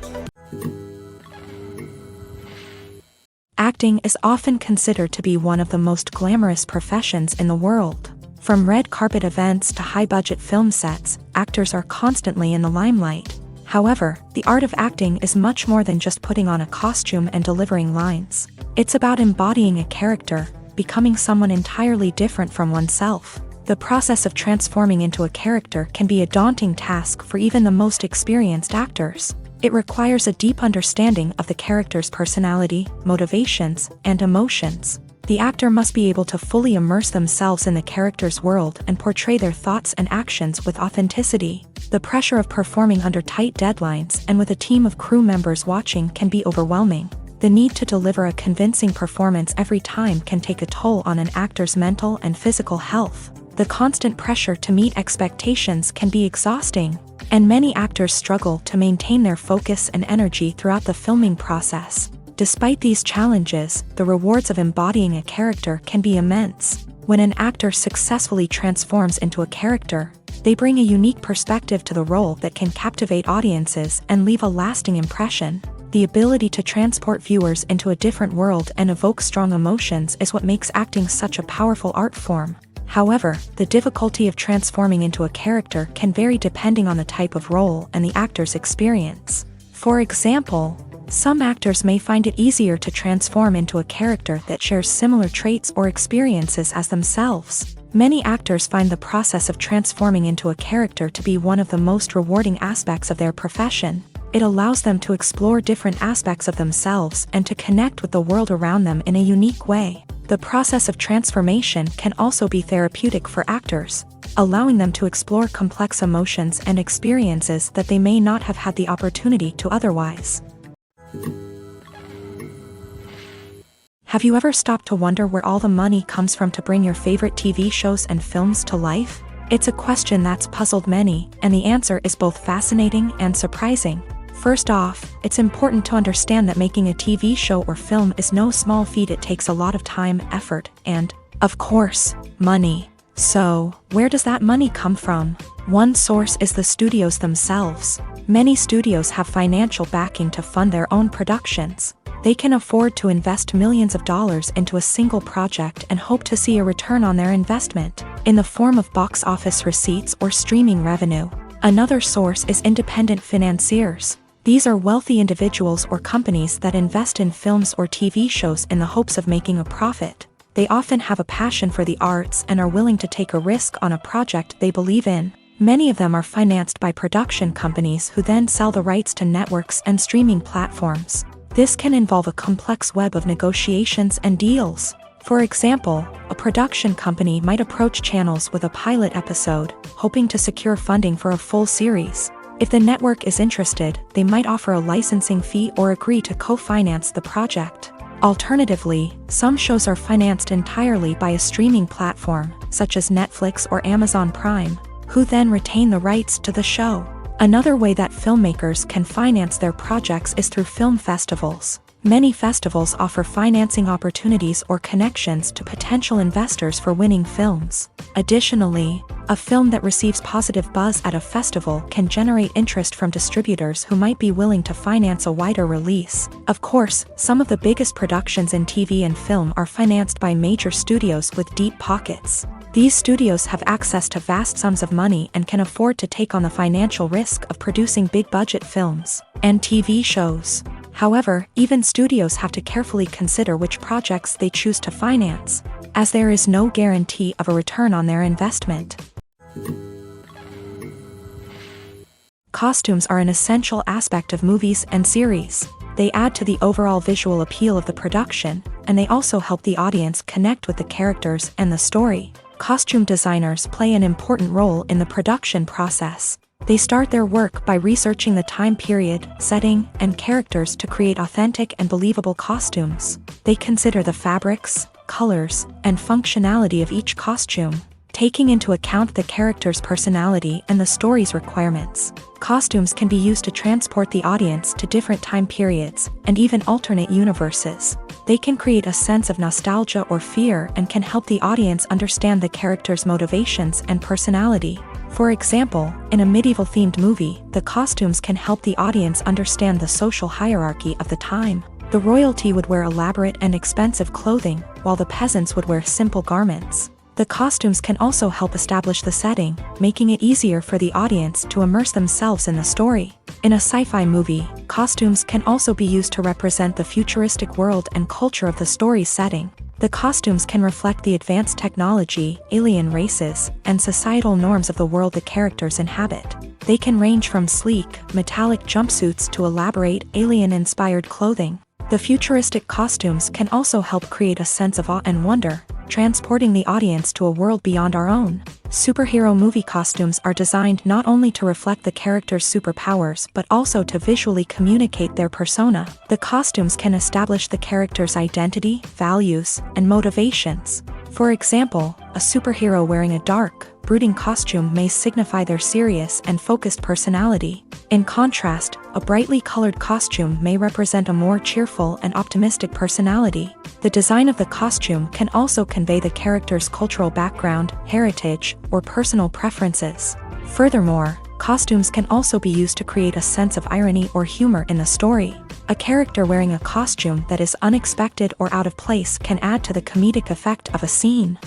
Acting is often considered to be one of the most glamorous professions in the world. From red carpet events to high-budget film sets, actors are constantly in the limelight. However, the art of acting is much more than just putting on a costume and delivering lines. It's about embodying a character, becoming someone entirely different from oneself. The process of transforming into a character can be a daunting task for even the most experienced actors. It requires a deep understanding of the character's personality, motivations, and emotions. The actor must be able to fully immerse themselves in the character's world and portray their thoughts and actions with authenticity. The pressure of performing under tight deadlines and with a team of crew members watching can be overwhelming. The need to deliver a convincing performance every time can take a toll on an actor's mental and physical health. The constant pressure to meet expectations can be exhausting, and many actors struggle to maintain their focus and energy throughout the filming process. Despite these challenges, the rewards of embodying a character can be immense. When an actor successfully transforms into a character, they bring a unique perspective to the role that can captivate audiences and leave a lasting impression. The ability to transport viewers into a different world and evoke strong emotions is what makes acting such a powerful art form. However, the difficulty of transforming into a character can vary depending on the type of role and the actor's experience. For example, some actors may find it easier to transform into a character that shares similar traits or experiences as themselves. Many actors find the process of transforming into a character to be one of the most rewarding aspects of their profession. It allows them to explore different aspects of themselves and to connect with the world around them in a unique way. The process of transformation can also be therapeutic for actors, allowing them to explore complex emotions and experiences that they may not have had the opportunity to otherwise. Have you ever stopped to wonder where all the money comes from to bring your favorite TV shows and films to life? It's a question that's puzzled many, and the answer is both fascinating and surprising. First off, it's important to understand that making a TV show or film is no small feat. It takes a lot of time, effort, and, of course, money. So, where does that money come from? One source is the studios themselves. Many studios have financial backing to fund their own productions. They can afford to invest millions of dollars into a single project and hope to see a return on their investment, in the form of box office receipts or streaming revenue. Another source is independent financiers. These are wealthy individuals or companies that invest in films or TV shows in the hopes of making a profit. They often have a passion for the arts and are willing to take a risk on a project they believe in. Many of them are financed by production companies who then sell the rights to networks and streaming platforms. This can involve a complex web of negotiations and deals. For example, a production company might approach channels with a pilot episode, hoping to secure funding for a full series. If the network is interested, they might offer a licensing fee or agree to co-finance the project. Alternatively, some shows are financed entirely by a streaming platform, such as Netflix or Amazon Prime, who then retain the rights to the show. Another way that filmmakers can finance their projects is through film festivals. Many festivals offer financing opportunities or connections to potential investors for winning films. Additionally, a film that receives positive buzz at a festival can generate interest from distributors who might be willing to finance a wider release. Of course, some of the biggest productions in TV and film are financed by major studios with deep pockets. These studios have access to vast sums of money and can afford to take on the financial risk of producing big-budget films and TV shows. However, even studios have to carefully consider which projects they choose to finance, as there is no guarantee of a return on their investment. Costumes are an essential aspect of movies and series. They add to the overall visual appeal of the production, and they also help the audience connect with the characters and the story. Costume designers play an important role in the production process. They start their work by researching the time period, setting, and characters to create authentic and believable costumes. They consider the fabrics, colors, and functionality of each costume, taking into account the character's personality and the story's requirements. Costumes can be used to transport the audience to different time periods and even alternate universes. They can create a sense of nostalgia or fear and can help the audience understand the character's motivations and personality. For example, in a medieval-themed movie, the costumes can help the audience understand the social hierarchy of the time. The royalty would wear elaborate and expensive clothing, while the peasants would wear simple garments. The costumes can also help establish the setting, making it easier for the audience to immerse themselves in the story. In a sci-fi movie, costumes can also be used to represent the futuristic world and culture of the story's setting. The costumes can reflect the advanced technology, alien races, and societal norms of the world the characters inhabit. They can range from sleek, metallic jumpsuits to elaborate, alien-inspired clothing. The futuristic costumes can also help create a sense of awe and wonder, transporting the audience to a world beyond our own. Superhero movie costumes are designed not only to reflect the character's superpowers but also to visually communicate their persona. The costumes can establish the character's identity, values, and motivations. For example, a superhero wearing a dark, brooding costume may signify their serious and focused personality. In contrast, a brightly colored costume may represent a more cheerful and optimistic personality. The design of the costume can also convey the character's cultural background, heritage, or personal preferences. Furthermore, costumes can also be used to create a sense of irony or humor in the story. A character wearing a costume that is unexpected or out of place can add to the comedic effect of a scene.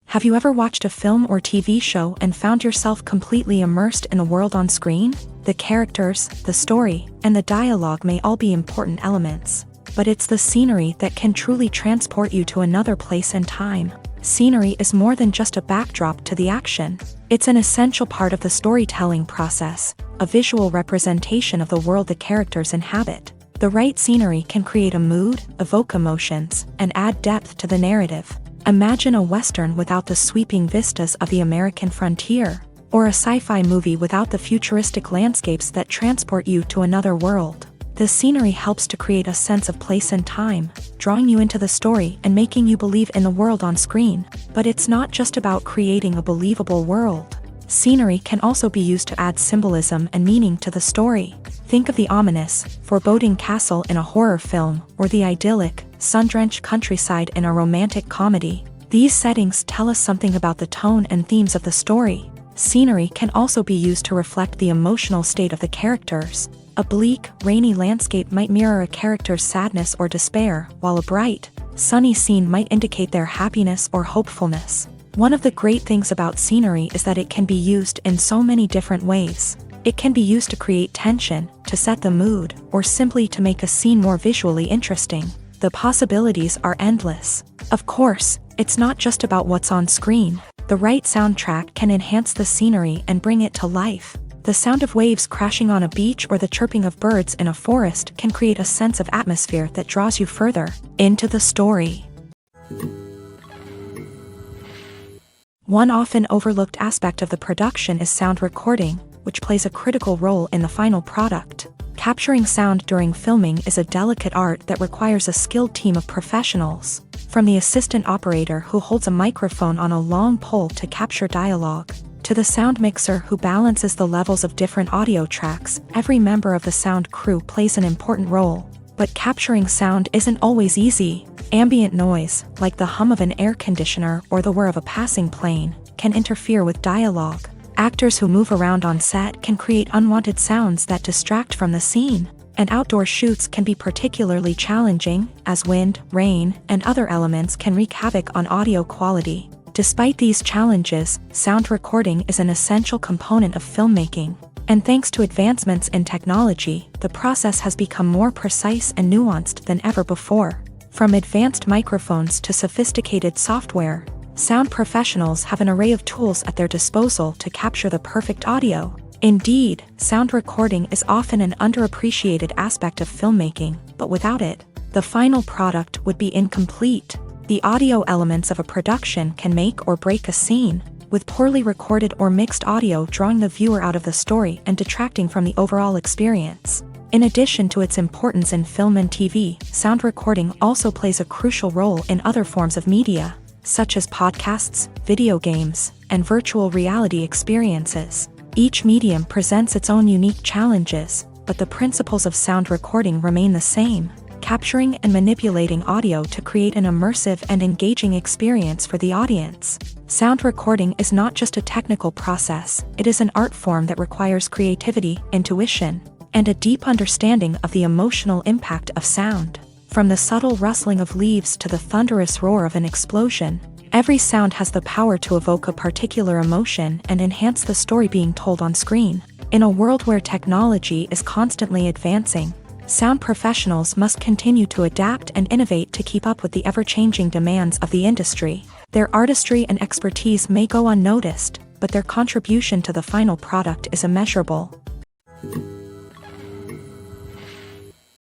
Have you ever watched a film or TV show and found yourself completely immersed in the world on screen? The characters, the story, and the dialogue may all be important elements, but it's the scenery that can truly transport you to another place and time. Scenery is more than just a backdrop to the action. It's an essential part of the storytelling process, a visual representation of the world the characters inhabit. The right scenery can create a mood, evoke emotions, and add depth to the narrative. Imagine a Western without the sweeping vistas of the American frontier, or a sci-fi movie without the futuristic landscapes that transport you to another world. The scenery helps to create a sense of place and time, drawing you into the story and making you believe in the world on screen. But it's not just about creating a believable world. Scenery can also be used to add symbolism and meaning to the story. Think of the ominous, foreboding castle in a horror film, or the idyllic, sun-drenched countryside in a romantic comedy. These settings tell us something about the tone and themes of the story. Scenery can also be used to reflect the emotional state of the characters. A bleak, rainy landscape might mirror a character's sadness or despair, while a bright, sunny scene might indicate their happiness or hopefulness. One of the great things about scenery is that it can be used in so many different ways. It can be used to create tension, to set the mood, or simply to make a scene more visually interesting. The possibilities are endless. Of course, it's not just about what's on screen. The right soundtrack can enhance the scenery and bring it to life. The sound of waves crashing on a beach or the chirping of birds in a forest can create a sense of atmosphere that draws you further into the story. One often overlooked aspect of the production is sound recording, which plays a critical role in the final product. Capturing sound during filming is a delicate art that requires a skilled team of professionals, from the assistant operator who holds a microphone on a long pole to capture dialogue, to the sound mixer who balances the levels of different audio tracks. Every member of the sound crew plays an important role. But capturing sound isn't always easy. Ambient noise, like the hum of an air conditioner or the whir of a passing plane, can interfere with dialogue. Actors who move around on set can create unwanted sounds that distract from the scene. And outdoor shoots can be particularly challenging, as wind, rain, and other elements can wreak havoc on audio quality. Despite these challenges, sound recording is an essential component of filmmaking. And thanks to advancements in technology, the process has become more precise and nuanced than ever before. From advanced microphones to sophisticated software, sound professionals have an array of tools at their disposal to capture the perfect audio. Indeed, sound recording is often an underappreciated aspect of filmmaking, but without it, the final product would be incomplete. The audio elements of a production can make or break a scene, with poorly recorded or mixed audio drawing the viewer out of the story and detracting from the overall experience. In addition to its importance in film and TV, sound recording also plays a crucial role in other forms of media, such as podcasts, video games, and virtual reality experiences. Each medium presents its own unique challenges, but the principles of sound recording remain the same: capturing and manipulating audio to create an immersive and engaging experience for the audience. Sound recording is not just a technical process, it is an art form that requires creativity, intuition, and a deep understanding of the emotional impact of sound. From the subtle rustling of leaves to the thunderous roar of an explosion, every sound has the power to evoke a particular emotion and enhance the story being told on screen. In a world where technology is constantly advancing, sound professionals must continue to adapt and innovate to keep up with the ever-changing demands of the industry. Their artistry and expertise may go unnoticed, but their contribution to the final product is immeasurable.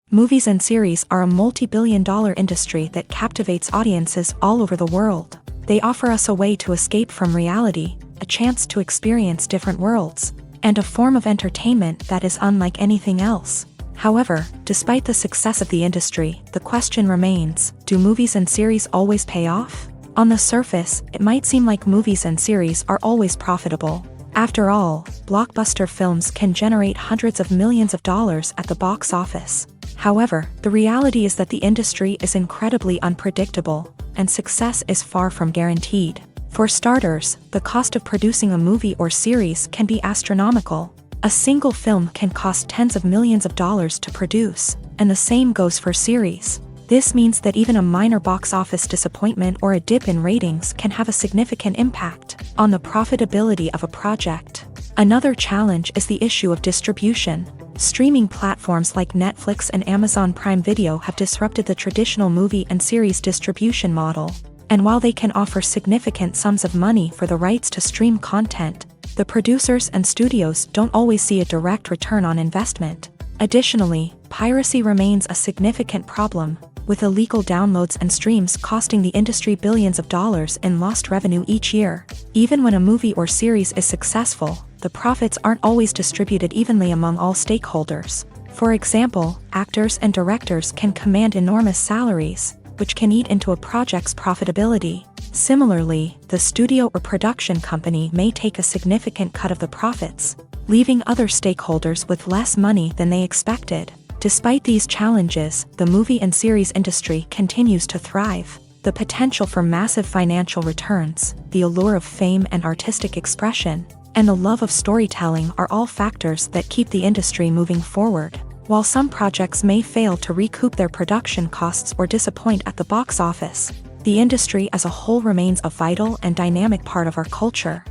Movies and series are a multi-billion-dollar industry that captivates audiences all over the world. They offer us a way to escape from reality, a chance to experience different worlds, and a form of entertainment that is unlike anything else. However, despite the success of the industry, the question remains: do movies and series always pay off? On the surface, it might seem like movies and series are always profitable. After all, blockbuster films can generate hundreds of millions of dollars at the box office. However, the reality is that the industry is incredibly unpredictable, and success is far from guaranteed. For starters, the cost of producing a movie or series can be astronomical. A single film can cost tens of millions of dollars to produce, and the same goes for series. This means that even a minor box office disappointment or a dip in ratings can have a significant impact on the profitability of a project. Another challenge is the issue of distribution. Streaming platforms like Netflix and Amazon Prime Video have disrupted the traditional movie and series distribution model. And while they can offer significant sums of money for the rights to stream content, the producers and studios don't always see a direct return on investment. Additionally, piracy remains a significant problem, with illegal downloads and streams costing the industry billions of dollars in lost revenue each year. Even when a movie or series is successful, the profits aren't always distributed evenly among all stakeholders. For example, actors and directors can command enormous salaries, which can eat into a project's profitability. Similarly, the studio or production company may take a significant cut of the profits, leaving other stakeholders with less money than they expected. Despite these challenges, the movie and series industry continues to thrive. The potential for massive financial returns, the allure of fame and artistic expression, and the love of storytelling are all factors that keep the industry moving forward. While some projects may fail to recoup their production costs or disappoint at the box office, the industry as a whole remains a vital and dynamic part of our culture.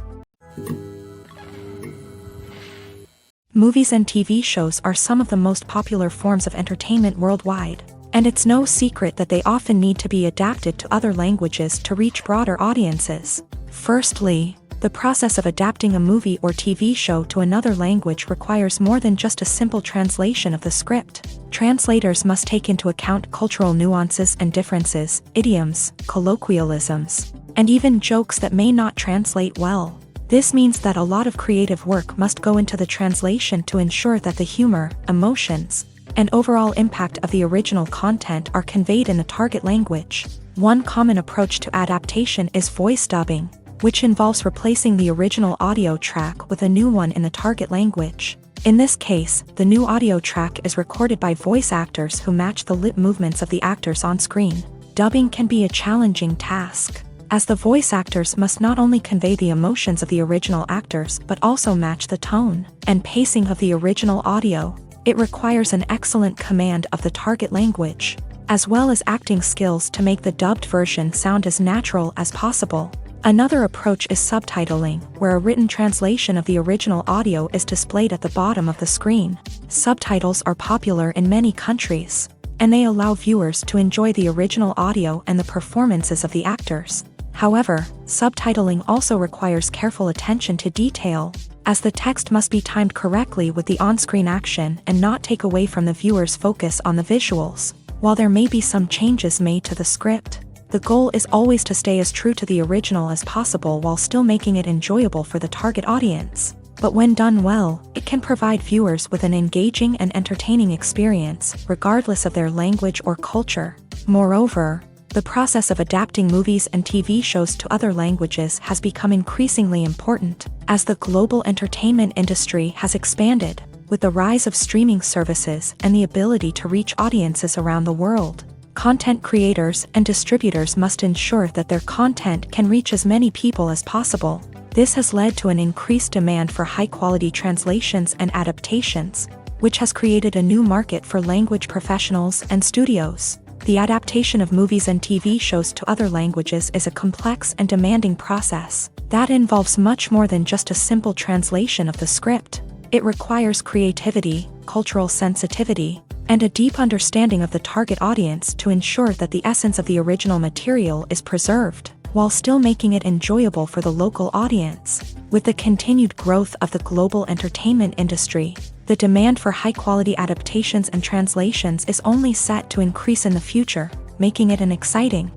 Movies and TV shows are some of the most popular forms of entertainment worldwide, and it's no secret that they often need to be adapted to other languages to reach broader audiences. Firstly, The process of adapting a movie or TV show to another language requires more than just a simple translation of the script. Translators must take into account cultural nuances and differences, idioms, colloquialisms, and even jokes that may not translate well. This means that a lot of creative work must go into the translation to ensure that the humor, emotions, and overall impact of the original content are conveyed in the target language. One common approach to adaptation is voice dubbing, which involves replacing the original audio track with a new one in the target language. In this case, the new audio track is recorded by voice actors who match the lip movements of the actors on screen. Dubbing can be a challenging task, as the voice actors must not only convey the emotions of the original actors but also match the tone and pacing of the original audio. It requires an excellent command of the target language, as well as acting skills to make the dubbed version sound as natural as possible. Another approach is subtitling, where a written translation of the original audio is displayed at the bottom of the screen. Subtitles are popular in many countries, and they allow viewers to enjoy the original audio and the performances of the actors. However, subtitling also requires careful attention to detail, as the text must be timed correctly with the on-screen action and not take away from the viewer's focus on the visuals. While there may be some changes made to the script, the goal is always to stay as true to the original as possible while still making it enjoyable for the target audience. But when done well, it can provide viewers with an engaging and entertaining experience, regardless of their language or culture. Moreover, the process of adapting movies and TV shows to other languages has become increasingly important, as the global entertainment industry has expanded, with the rise of streaming services and the ability to reach audiences around the world. Content creators and distributors must ensure that their content can reach as many people as possible. This has led to an increased demand for high-quality translations and adaptations, which has created a new market for language professionals and studios. The adaptation of movies and TV shows to other languages is a complex and demanding process that involves much more than just a simple translation of the script. It requires creativity, cultural sensitivity, and a deep understanding of the target audience to ensure that the essence of the original material is preserved, while still making it enjoyable for the local audience. With the continued growth of the global entertainment industry, the demand for high-quality adaptations and translations is only set to increase in the future, making it an exciting.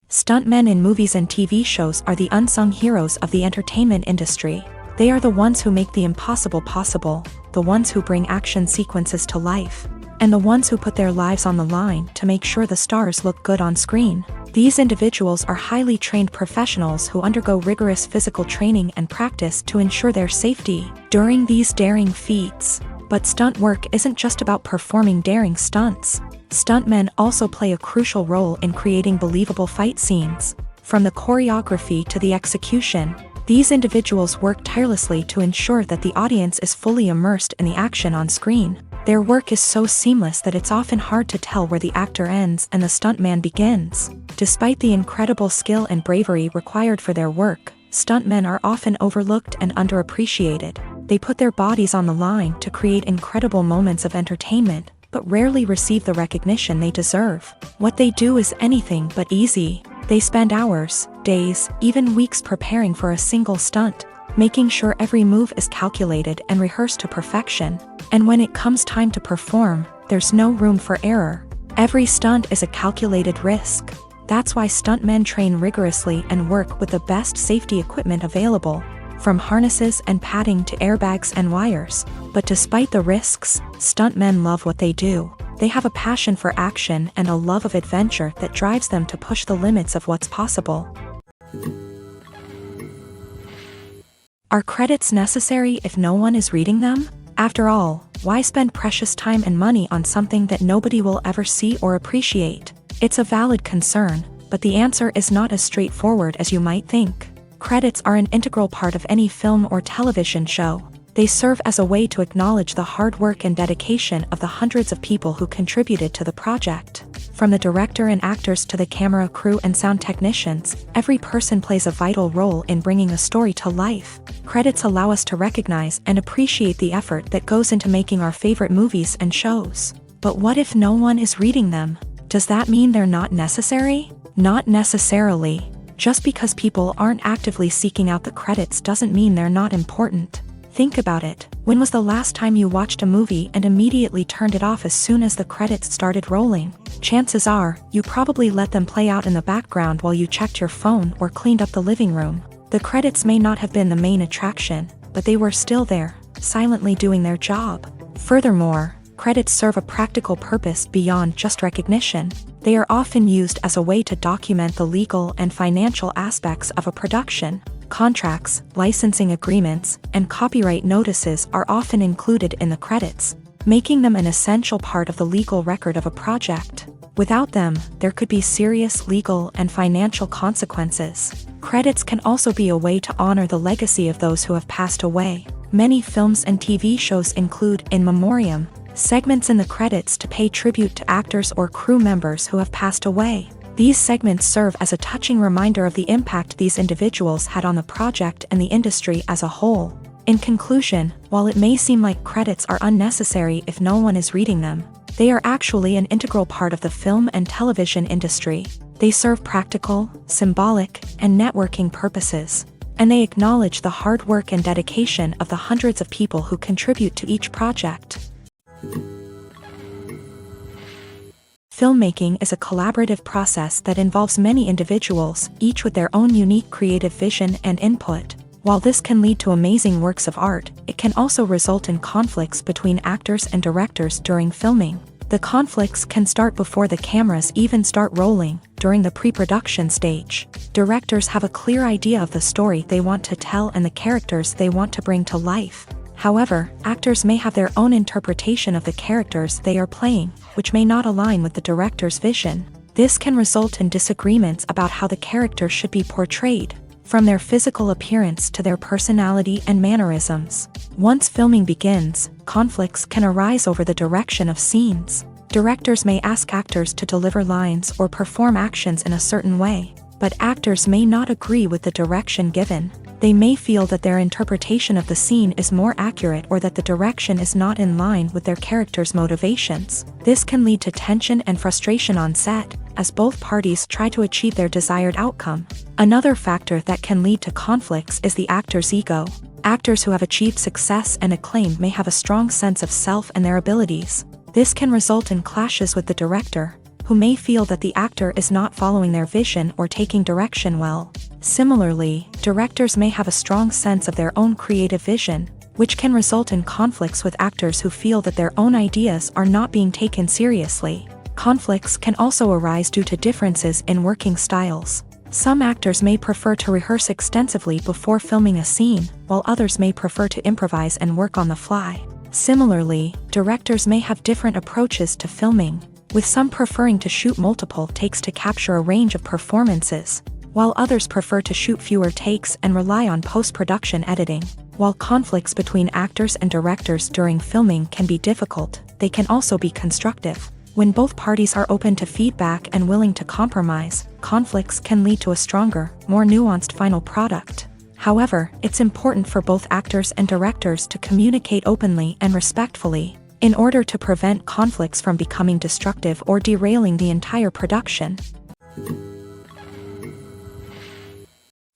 Stuntmen in movies and TV shows are the unsung heroes of the entertainment industry. They are the ones who make the impossible possible, the ones who bring action sequences to life, and the ones who put their lives on the line to make sure the stars look good on screen. These individuals are highly trained professionals who undergo rigorous physical training and practice to ensure their safety during these daring feats. But stunt work isn't just about performing daring stunts. Stuntmen also play a crucial role in creating believable fight scenes. From the choreography to the execution, these individuals work tirelessly to ensure that the audience is fully immersed in the action on screen. Their work is so seamless that it's often hard to tell where the actor ends and the stuntman begins. Despite the incredible skill and bravery required for their work, stuntmen are often overlooked and underappreciated. They put their bodies on the line to create incredible moments of entertainment, but rarely receive the recognition they deserve. What they do is anything but easy. They spend hours, days, even weeks preparing for a single stunt, making sure every move is calculated and rehearsed to perfection. And when it comes time to perform, there's no room for error. Every stunt is a calculated risk. That's why stuntmen train rigorously and work with the best safety equipment available, from harnesses and padding to airbags and wires. But despite the risks, stuntmen love what they do. They have a passion for action and a love of adventure that drives them to push the limits of what's possible. Are credits necessary if no one is reading them? After all, why spend precious time and money on something that nobody will ever see or appreciate? It's a valid concern, but the answer is not as straightforward as you might think. Credits are an integral part of any film or television show. They serve as a way to acknowledge the hard work and dedication of the hundreds of people who contributed to the project. From the director and actors to the camera crew and sound technicians, every person plays a vital role in bringing a story to life. Credits allow us to recognize and appreciate the effort that goes into making our favorite movies and shows. But what if no one is reading them? Does that mean they're not necessary? Not necessarily. Just because people aren't actively seeking out the credits doesn't mean they're not important. Think about it. When was the last time you watched a movie and immediately turned it off as soon as the credits started rolling? Chances are, you probably let them play out in the background while you checked your phone or cleaned up the living room. The credits may not have been the main attraction, but they were still there, silently doing their job. Furthermore, credits serve a practical purpose beyond just recognition. They are often used as a way to document the legal and financial aspects of a production. Contracts, licensing agreements, and copyright notices are often included in the credits, making them an essential part of the legal record of a project. Without them, there could be serious legal and financial consequences. Credits can also be a way to honor the legacy of those who have passed away. Many films and TV shows include in memoriam segments in the credits to pay tribute to actors or crew members who have passed away. These segments serve as a touching reminder of the impact these individuals had on the project and the industry as a whole. In conclusion, while it may seem like credits are unnecessary if no one is reading them, they are actually an integral part of the film and television industry. They serve practical, symbolic, and networking purposes, and they acknowledge the hard work and dedication of the hundreds of people who contribute to each project. Filmmaking is a collaborative process that involves many individuals, each with their own unique creative vision and input. While this can lead to amazing works of art, it can also result in conflicts between actors and directors during filming. The conflicts can start before the cameras even start rolling, during the pre-production stage. Directors have a clear idea of the story they want to tell and the characters they want to bring to life. However, actors may have their own interpretation of the characters they are playing, which may not align with the director's vision. This can result in disagreements about how the character should be portrayed, from their physical appearance to their personality and mannerisms. Once filming begins, conflicts can arise over the direction of scenes. Directors may ask actors to deliver lines or perform actions in a certain way, but actors may not agree with the direction given. They may feel that their interpretation of the scene is more accurate or that the direction is not in line with their character's motivations. This can lead to tension and frustration on set, as both parties try to achieve their desired outcome. Another factor that can lead to conflicts is the actor's ego. Actors who have achieved success and acclaim may have a strong sense of self and their abilities. This can result in clashes with the director, who may feel that the actor is not following their vision or taking direction well. Similarly, directors may have a strong sense of their own creative vision, which can result in conflicts with actors who feel that their own ideas are not being taken seriously. Conflicts can also arise due to differences in working styles. Some actors may prefer to rehearse extensively before filming a scene, while others may prefer to improvise and work on the fly. Similarly, directors may have different approaches to filming, with some preferring to shoot multiple takes to capture a range of performances, while others prefer to shoot fewer takes and rely on post-production editing. While conflicts between actors and directors during filming can be difficult, they can also be constructive. When both parties are open to feedback and willing to compromise, conflicts can lead to a stronger, more nuanced final product. However, it's important for both actors and directors to communicate openly and respectfully, in order to prevent conflicts from becoming destructive or derailing the entire production.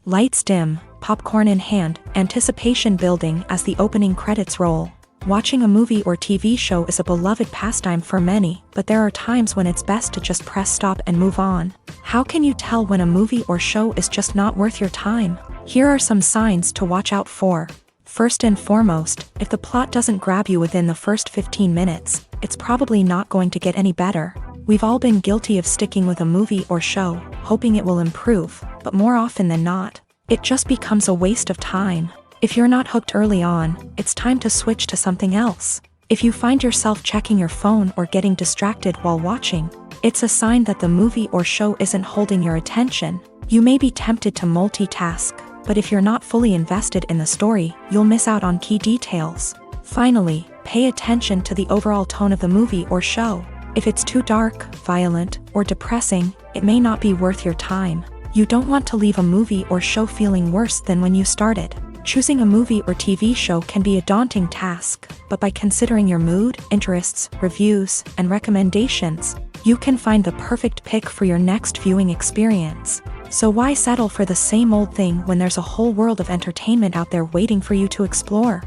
Lights dim, popcorn in hand, anticipation building as the opening credits roll. Watching a movie or TV show is a beloved pastime for many, but there are times when it's best to just press stop and move on. How can you tell when a movie or show is just not worth your time? Here are some signs to watch out for. First and foremost, if the plot doesn't grab you within the first 15 minutes, it's probably not going to get any better. We've all been guilty of sticking with a movie or show, hoping it will improve, but more often than not, it just becomes a waste of time. If you're not hooked early on, it's time to switch to something else. If you find yourself checking your phone or getting distracted while watching, it's a sign that the movie or show isn't holding your attention. You may be tempted to multitask, but if you're not fully invested in the story, you'll miss out on key details. Finally, pay attention to the overall tone of the movie or show. If it's too dark, violent, or depressing, it may not be worth your time. You don't want to leave a movie or show feeling worse than when you started. Choosing a movie or TV show can be a daunting task, but by considering your mood, interests, reviews, and recommendations, you can find the perfect pick for your next viewing experience. So why settle for the same old thing when there's a whole world of entertainment out there waiting for you to explore?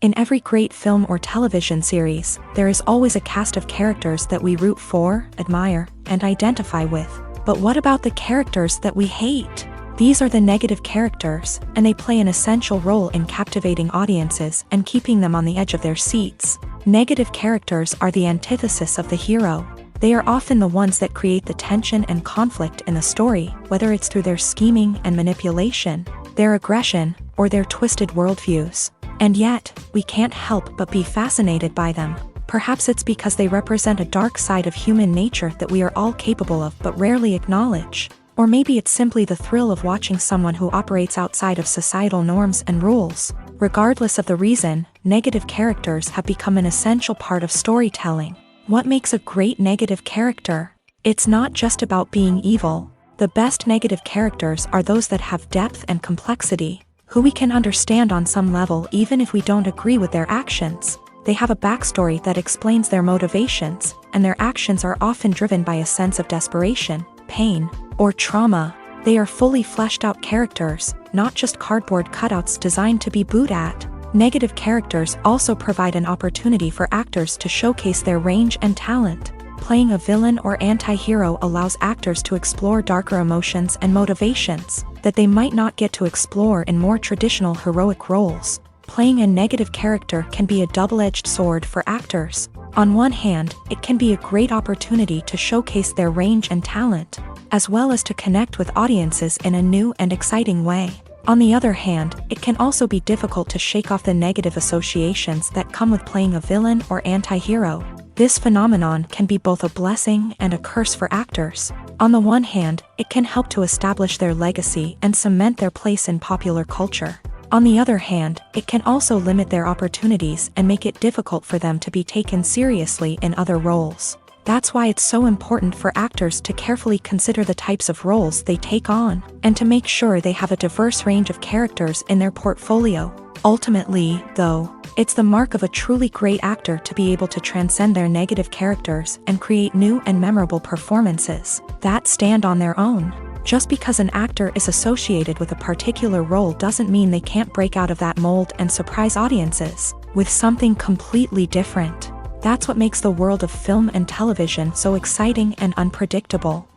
In every great film or television series, there is always a cast of characters that we root for, admire, and identify with. But what about the characters that we hate? These are the negative characters, and they play an essential role in captivating audiences and keeping them on the edge of their seats. Negative characters are the antithesis of the hero. They are often the ones that create the tension and conflict in the story, whether it's through their scheming and manipulation, their aggression, or their twisted worldviews. And yet, we can't help but be fascinated by them. Perhaps it's because they represent a dark side of human nature that we are all capable of but rarely acknowledge. Or maybe it's simply the thrill of watching someone who operates outside of societal norms and rules. Regardless of the reason, negative characters have become an essential part of storytelling. What makes a great negative character? It's not just about being evil. The best negative characters are those that have depth and complexity, who we can understand on some level even if we don't agree with their actions. They have a backstory that explains their motivations, and their actions are often driven by a sense of desperation, pain, or trauma. They are fully fleshed out characters, not just cardboard cutouts designed to be booed at. Negative characters also provide an opportunity for actors to showcase their range and talent. Playing a villain or anti-hero allows actors to explore darker emotions and motivations that they might not get to explore in more traditional heroic roles. Playing a negative character can be a double-edged sword for actors. On one hand, it can be a great opportunity to showcase their range and talent, as well as to connect with audiences in a new and exciting way. On the other hand, it can also be difficult to shake off the negative associations that come with playing a villain or anti-hero. This phenomenon can be both a blessing and a curse for actors. On the one hand, it can help to establish their legacy and cement their place in popular culture. On the other hand, it can also limit their opportunities and make it difficult for them to be taken seriously in other roles. That's why it's so important for actors to carefully consider the types of roles they take on, and to make sure they have a diverse range of characters in their portfolio. Ultimately, though, it's the mark of a truly great actor to be able to transcend their negative characters and create new and memorable performances that stand on their own. Just because an actor is associated with a particular role doesn't mean they can't break out of that mold and surprise audiences with something completely different. That's what makes the world of film and television so exciting and unpredictable.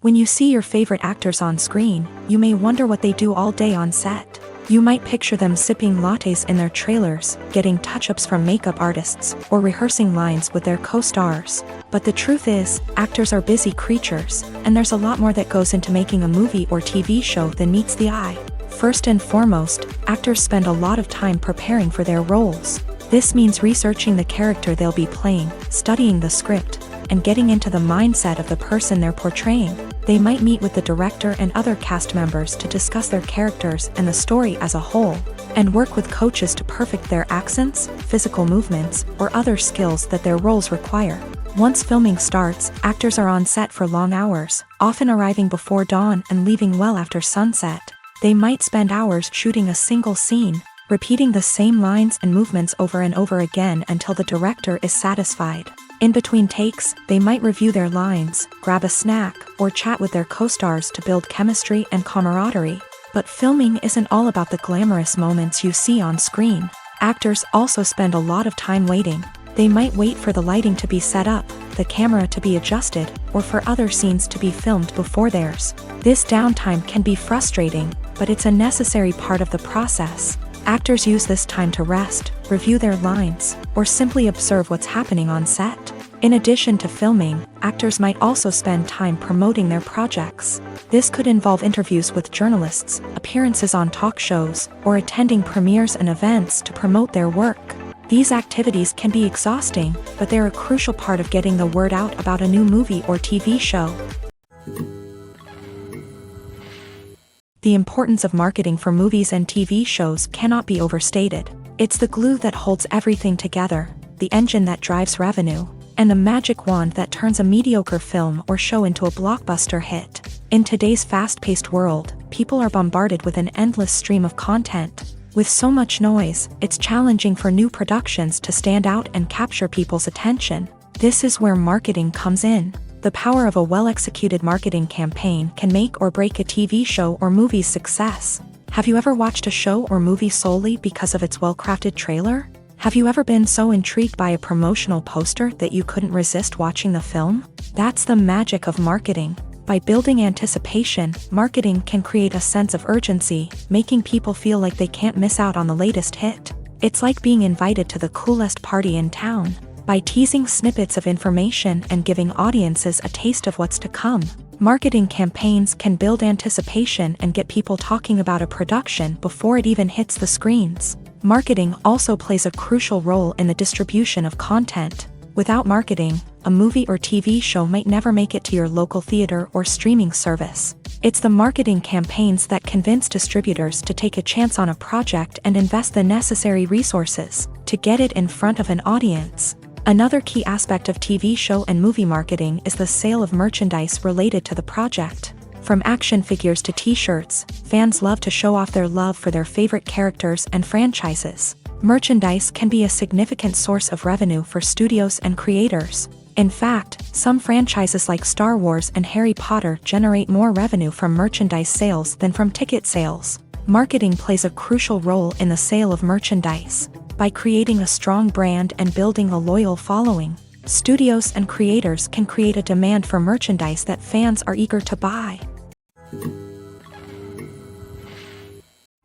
When you see your favorite actors on screen, you may wonder what they do all day on set. You might picture them sipping lattes in their trailers, getting touch-ups from makeup artists, or rehearsing lines with their co-stars. But the truth is, actors are busy creatures, and there's a lot more that goes into making a movie or TV show than meets the eye. First and foremost, actors spend a lot of time preparing for their roles. This means researching the character they'll be playing, studying the script, and getting into the mindset of the person they're portraying. They might meet with the director and other cast members to discuss their characters and the story as a whole, and work with coaches to perfect their accents, physical movements, or other skills that their roles require. Once filming starts, actors are on set for long hours, often arriving before dawn and leaving well after sunset. They might spend hours shooting a single scene, repeating the same lines and movements over and over again until the director is satisfied. In between takes, they might review their lines, grab a snack, or chat with their co-stars to build chemistry and camaraderie. But filming isn't all about the glamorous moments you see on screen. Actors also spend a lot of time waiting. They might wait for the lighting to be set up, the camera to be adjusted, or for other scenes to be filmed before theirs. This downtime can be frustrating, but it's a necessary part of the process. Actors use this time to rest, review their lines, or simply observe what's happening on set. In addition to filming, actors might also spend time promoting their projects. This could involve interviews with journalists, appearances on talk shows, or attending premieres and events to promote their work. These activities can be exhausting, but they're a crucial part of getting the word out about a new movie or TV show. The importance of marketing for movies and TV shows cannot be overstated. It's the glue that holds everything together, the engine that drives revenue, and the magic wand that turns a mediocre film or show into a blockbuster hit. In today's fast-paced world, people are bombarded with an endless stream of content, With so much noise, it's challenging for new productions to stand out and capture people's attention. This is where marketing comes in. The power of a well-executed marketing campaign can make or break a TV show or movie's success. Have you ever watched a show or movie solely because of its well-crafted trailer? Have you ever been so intrigued by a promotional poster that you couldn't resist watching the film? That's the magic of marketing. By building anticipation, marketing can create a sense of urgency, making people feel like they can't miss out on the latest hit. It's like being invited to the coolest party in town. By teasing snippets of information and giving audiences a taste of what's to come, marketing campaigns can build anticipation and get people talking about a production before it even hits the screens. Marketing also plays a crucial role in the distribution of content. Without marketing, a movie or TV show might never make it to your local theater or streaming service. It's the marketing campaigns that convince distributors to take a chance on a project and invest the necessary resources to get it in front of an audience. Another key aspect of TV show and movie marketing is the sale of merchandise related to the project. From action figures to t-shirts, fans love to show off their love for their favorite characters and franchises. Merchandise can be a significant source of revenue for studios and creators. In fact, some franchises like Star Wars and Harry Potter generate more revenue from merchandise sales than from ticket sales. Marketing plays a crucial role in the sale of merchandise. By creating a strong brand and building a loyal following, studios and creators can create a demand for merchandise that fans are eager to buy.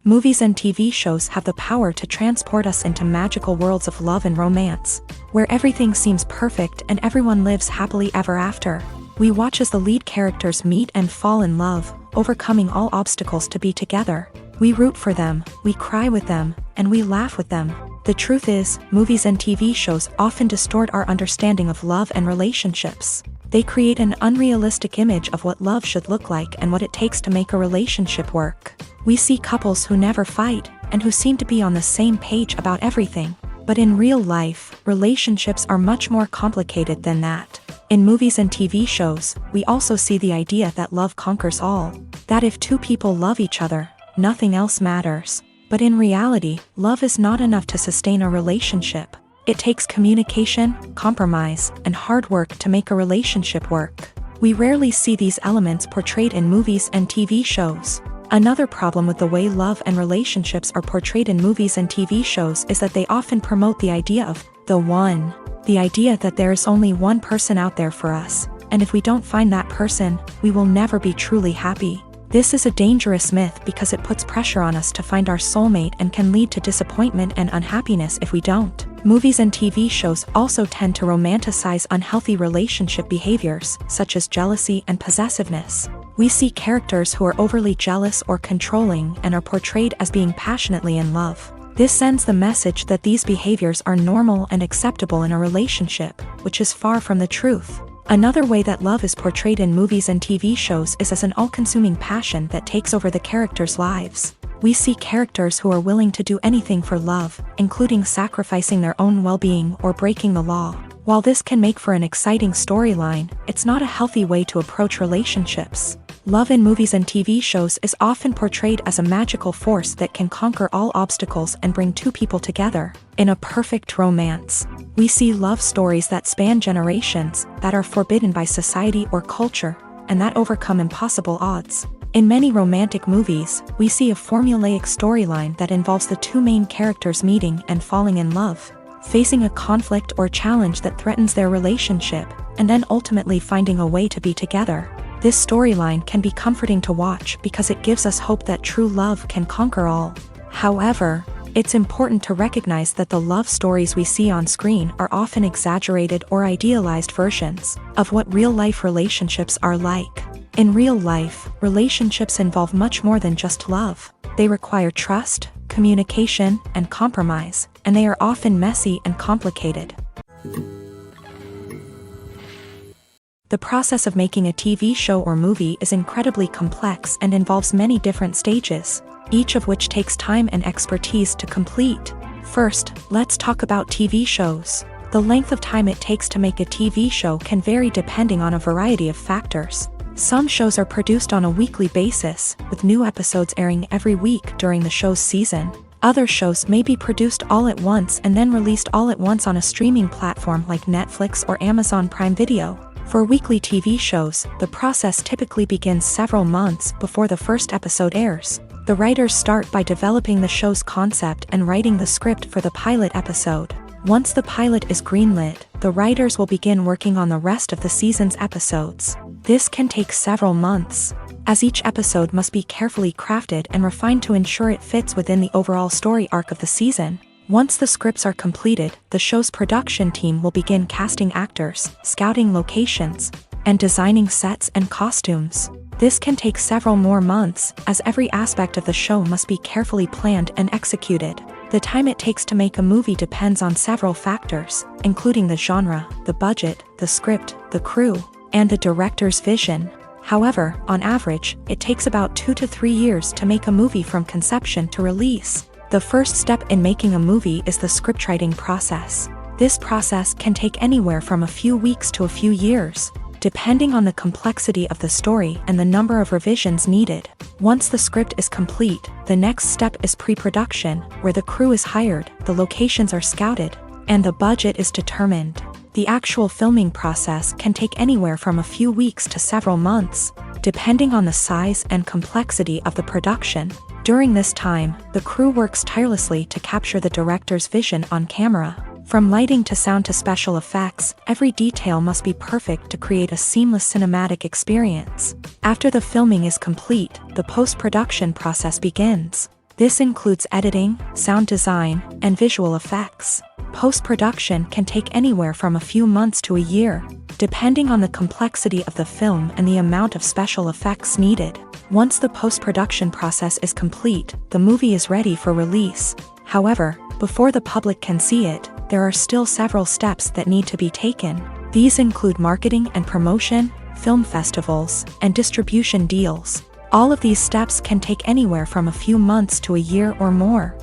Movies and TV shows have the power to transport us into magical worlds of love and romance, where everything seems perfect and everyone lives happily ever after. We watch as the lead characters meet and fall in love, overcoming all obstacles to be together. We root for them, we cry with them, and we laugh with them. The truth is, movies and TV shows often distort our understanding of love and relationships. They create an unrealistic image of what love should look like and what it takes to make a relationship work. We see couples who never fight, and who seem to be on the same page about everything. But in real life, relationships are much more complicated than that. In movies and TV shows, we also see the idea that love conquers all. That if two people love each other, nothing else matters. But in reality, love is not enough to sustain a relationship. It takes communication, compromise, and hard work to make a relationship work. We rarely see these elements portrayed in movies and TV shows. Another problem with the way love and relationships are portrayed in movies and TV shows is that they often promote the idea of the one. The idea that there is only one person out there for us, and if we don't find that person, we will never be truly happy. This is a dangerous myth because it puts pressure on us to find our soulmate and can lead to disappointment and unhappiness if we don't. Movies and TV shows also tend to romanticize unhealthy relationship behaviors, such as jealousy and possessiveness. We see characters who are overly jealous or controlling and are portrayed as being passionately in love. This sends the message that these behaviors are normal and acceptable in a relationship, which is far from the truth. Another way that love is portrayed in movies and TV shows is as an all-consuming passion that takes over the characters' lives. We see characters who are willing to do anything for love, including sacrificing their own well-being or breaking the law. While this can make for an exciting storyline, it's not a healthy way to approach relationships. Love in movies and TV shows is often portrayed as a magical force that can conquer all obstacles and bring two people together in a perfect romance. We see love stories that span generations, that are forbidden by society or culture, and that overcome impossible odds. In many romantic movies, we see a formulaic storyline that involves the two main characters meeting and falling in love, facing a conflict or challenge that threatens their relationship, and then ultimately finding a way to be together. This storyline can be comforting to watch because it gives us hope that true love can conquer all. However, it's important to recognize that the love stories we see on screen are often exaggerated or idealized versions of what real-life relationships are like. In real life, relationships involve much more than just love. They require trust, communication, and compromise, and they are often messy and complicated. The process of making a TV show or movie is incredibly complex and involves many different stages, each of which takes time and expertise to complete. First, let's talk about TV shows. The length of time it takes to make a TV show can vary depending on a variety of factors. Some shows are produced on a weekly basis, with new episodes airing every week during the show's season. Other shows may be produced all at once and then released all at once on a streaming platform like Netflix or Amazon Prime Video. For weekly TV shows, the process typically begins several months before the first episode airs. The writers start by developing the show's concept and writing the script for the pilot episode. Once the pilot is greenlit, the writers will begin working on the rest of the season's episodes. This can take several months, as each episode must be carefully crafted and refined to ensure it fits within the overall story arc of the season. Once the scripts are completed, the show's production team will begin casting actors, scouting locations, and designing sets and costumes. This can take several more months, as every aspect of the show must be carefully planned and executed. The time it takes to make a movie depends on several factors, including the genre, the budget, the script, the crew, and the director's vision. However, on average, it takes about 2 to 3 years to make a movie from conception to release. The first step in making a movie is the scriptwriting process. This process can take anywhere from a few weeks to a few years, depending on the complexity of the story and the number of revisions needed. Once the script is complete, the next step is pre-production, where the crew is hired, the locations are scouted, and the budget is determined. The actual filming process can take anywhere from a few weeks to several months, depending on the size and complexity of the production. During this time, the crew works tirelessly to capture the director's vision on camera. From lighting to sound to special effects, every detail must be perfect to create a seamless cinematic experience. After the filming is complete, the post-production process begins. This includes editing, sound design, and visual effects. Post-production can take anywhere from a few months to a year, depending on the complexity of the film and the amount of special effects needed. Once the post-production process is complete, the movie is ready for release. However, before the public can see it, there are still several steps that need to be taken. These include marketing and promotion, film festivals, and distribution deals. All of these steps can take anywhere from a few months to a year or more.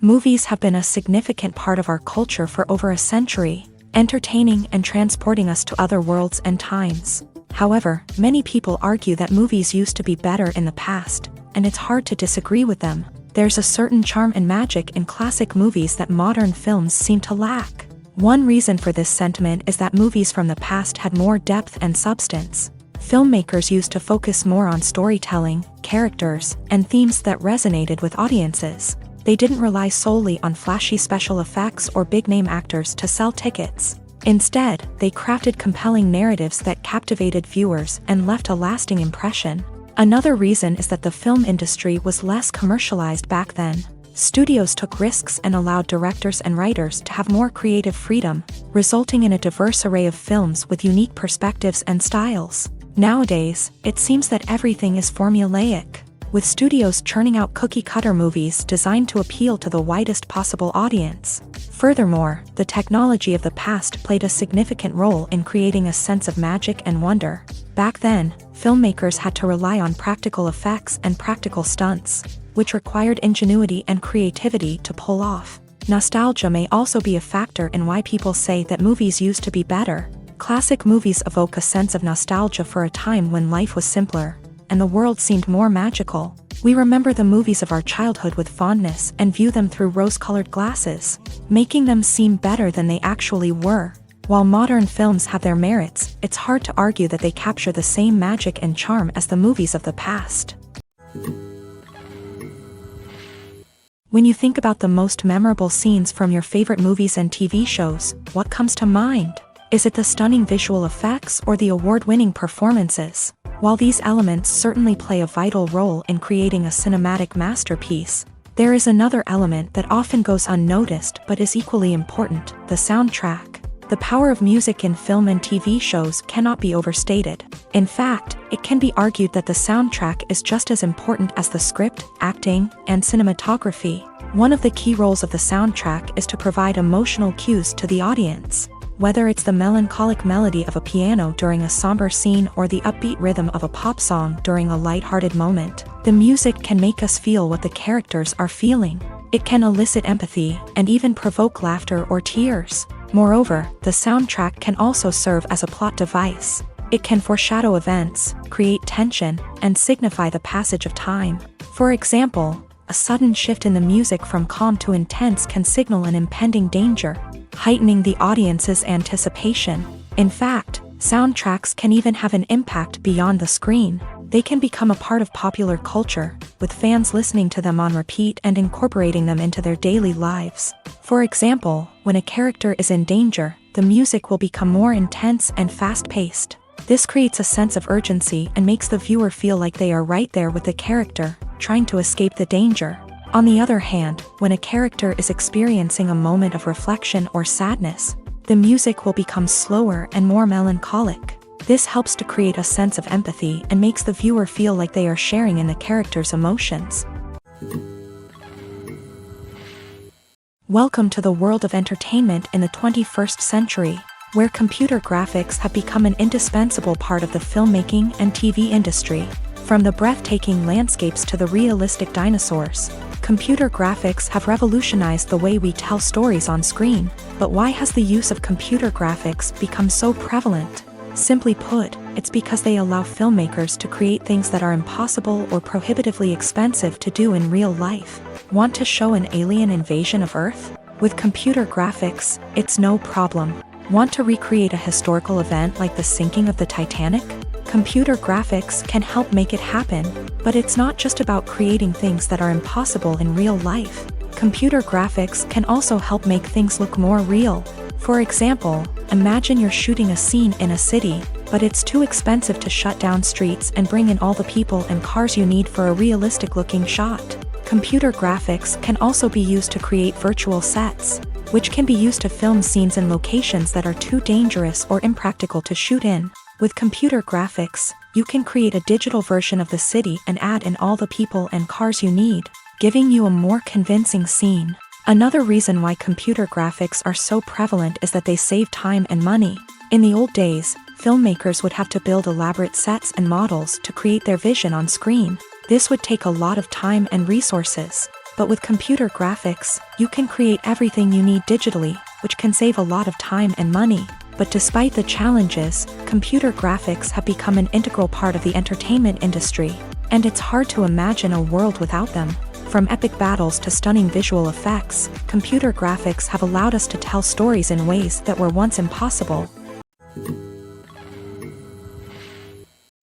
Movies have been a significant part of our culture for over a century, entertaining and transporting us to other worlds and times. However, many people argue that movies used to be better in the past, and it's hard to disagree with them. There's a certain charm and magic in classic movies that modern films seem to lack. One reason for this sentiment is that movies from the past had more depth and substance. Filmmakers used to focus more on storytelling, characters, and themes that resonated with audiences. They didn't rely solely on flashy special effects or big-name actors to sell tickets. Instead, they crafted compelling narratives that captivated viewers and left a lasting impression. Another reason is that the film industry was less commercialized back then. Studios took risks and allowed directors and writers to have more creative freedom, resulting in a diverse array of films with unique perspectives and styles. Nowadays, it seems that everything is formulaic, with studios churning out cookie-cutter movies designed to appeal to the widest possible audience. Furthermore, the technology of the past played a significant role in creating a sense of magic and wonder. Back then, filmmakers had to rely on practical effects and practical stunts, which required ingenuity and creativity to pull off. Nostalgia may also be a factor in why people say that movies used to be better. Classic movies evoke a sense of nostalgia for a time when life was simpler, and the world seemed more magical. We remember the movies of our childhood with fondness and view them through rose-colored glasses, making them seem better than they actually were. While modern films have their merits, it's hard to argue that they capture the same magic and charm as the movies of the past. When you think about the most memorable scenes from your favorite movies and TV shows, what comes to mind? Is it the stunning visual effects or the award-winning performances? While these elements certainly play a vital role in creating a cinematic masterpiece, there is another element that often goes unnoticed but is equally important: the soundtrack. The power of music in film and TV shows cannot be overstated. In fact, it can be argued that the soundtrack is just as important as the script, acting, and cinematography. One of the key roles of the soundtrack is to provide emotional cues to the audience. Whether it's the melancholic melody of a piano during a somber scene or the upbeat rhythm of a pop song during a light-hearted moment, the music can make us feel what the characters are feeling. It can elicit empathy and even provoke laughter or tears. Moreover, the soundtrack can also serve as a plot device. It can foreshadow events, create tension, and signify the passage of time. For example, a sudden shift in the music from calm to intense can signal an impending danger, heightening the audience's anticipation. In fact, soundtracks can even have an impact beyond the screen. They can become a part of popular culture, with fans listening to them on repeat and incorporating them into their daily lives. For example, when a character is in danger, the music will become more intense and fast-paced. This creates a sense of urgency and makes the viewer feel like they are right there with the character, trying to escape the danger. On the other hand, when a character is experiencing a moment of reflection or sadness, the music will become slower and more melancholic. This helps to create a sense of empathy and makes the viewer feel like they are sharing in the character's emotions. Welcome to the world of entertainment in the 21st century, where computer graphics have become an indispensable part of the filmmaking and TV industry. From the breathtaking landscapes to the realistic dinosaurs, computer graphics have revolutionized the way we tell stories on screen. But why has the use of computer graphics become so prevalent? Simply put, it's because they allow filmmakers to create things that are impossible or prohibitively expensive to do in real life. Want to show an alien invasion of Earth? With computer graphics, it's no problem. Want to recreate a historical event like the sinking of the Titanic? Computer graphics can help make it happen, but it's not just about creating things that are impossible in real life. Computer graphics can also help make things look more real. For example, imagine you're shooting a scene in a city, but it's too expensive to shut down streets and bring in all the people and cars you need for a realistic-looking shot. Computer graphics can also be used to create virtual sets, which can be used to film scenes in locations that are too dangerous or impractical to shoot in. With computer graphics, you can create a digital version of the city and add in all the people and cars you need, giving you a more convincing scene. Another reason why computer graphics are so prevalent is that they save time and money. In the old days, filmmakers would have to build elaborate sets and models to create their vision on screen. This would take a lot of time and resources. But with computer graphics, you can create everything you need digitally, which can save a lot of time and money. But despite the challenges, computer graphics have become an integral part of the entertainment industry, and it's hard to imagine a world without them. From epic battles to stunning visual effects, computer graphics have allowed us to tell stories in ways that were once impossible.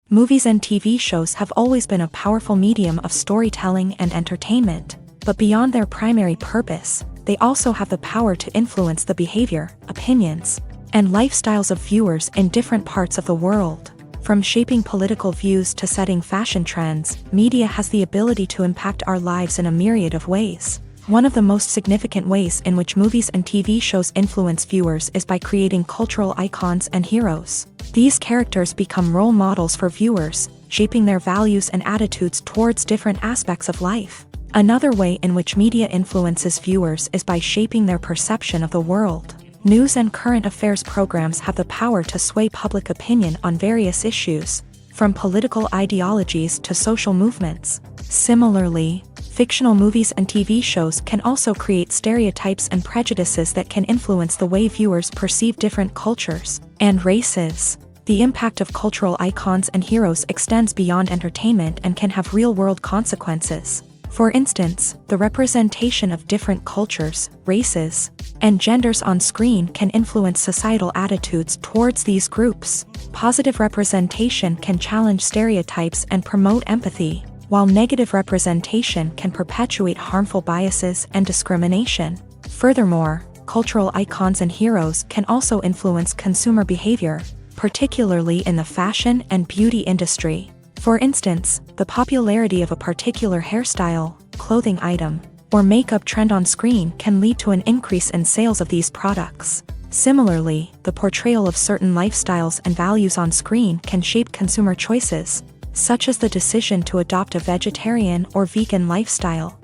Movies and TV shows have always been a powerful medium of storytelling and entertainment, but beyond their primary purpose, they also have the power to influence the behavior, opinions, and lifestyles of viewers in different parts of the world. From shaping political views to setting fashion trends, media has the ability to impact our lives in a myriad of ways. One of the most significant ways in which movies and TV shows influence viewers is by creating cultural icons and heroes. These characters become role models for viewers, shaping their values and attitudes towards different aspects of life. Another way in which media influences viewers is by shaping their perception of the world. News and current affairs programs have the power to sway public opinion on various issues, from political ideologies to social movements. Similarly, fictional movies and TV shows can also create stereotypes and prejudices that can influence the way viewers perceive different cultures and races. The impact of cultural icons and heroes extends beyond entertainment and can have real-world consequences. For instance, the representation of different cultures, races, and genders on screen can influence societal attitudes towards these groups. Positive representation can challenge stereotypes and promote empathy, while negative representation can perpetuate harmful biases and discrimination. Furthermore, cultural icons and heroes can also influence consumer behavior, particularly in the fashion and beauty industry. For instance, the popularity of a particular hairstyle, clothing item, or makeup trend on screen can lead to an increase in sales of these products. Similarly, the portrayal of certain lifestyles and values on screen can shape consumer choices, such as the decision to adopt a vegetarian or vegan lifestyle.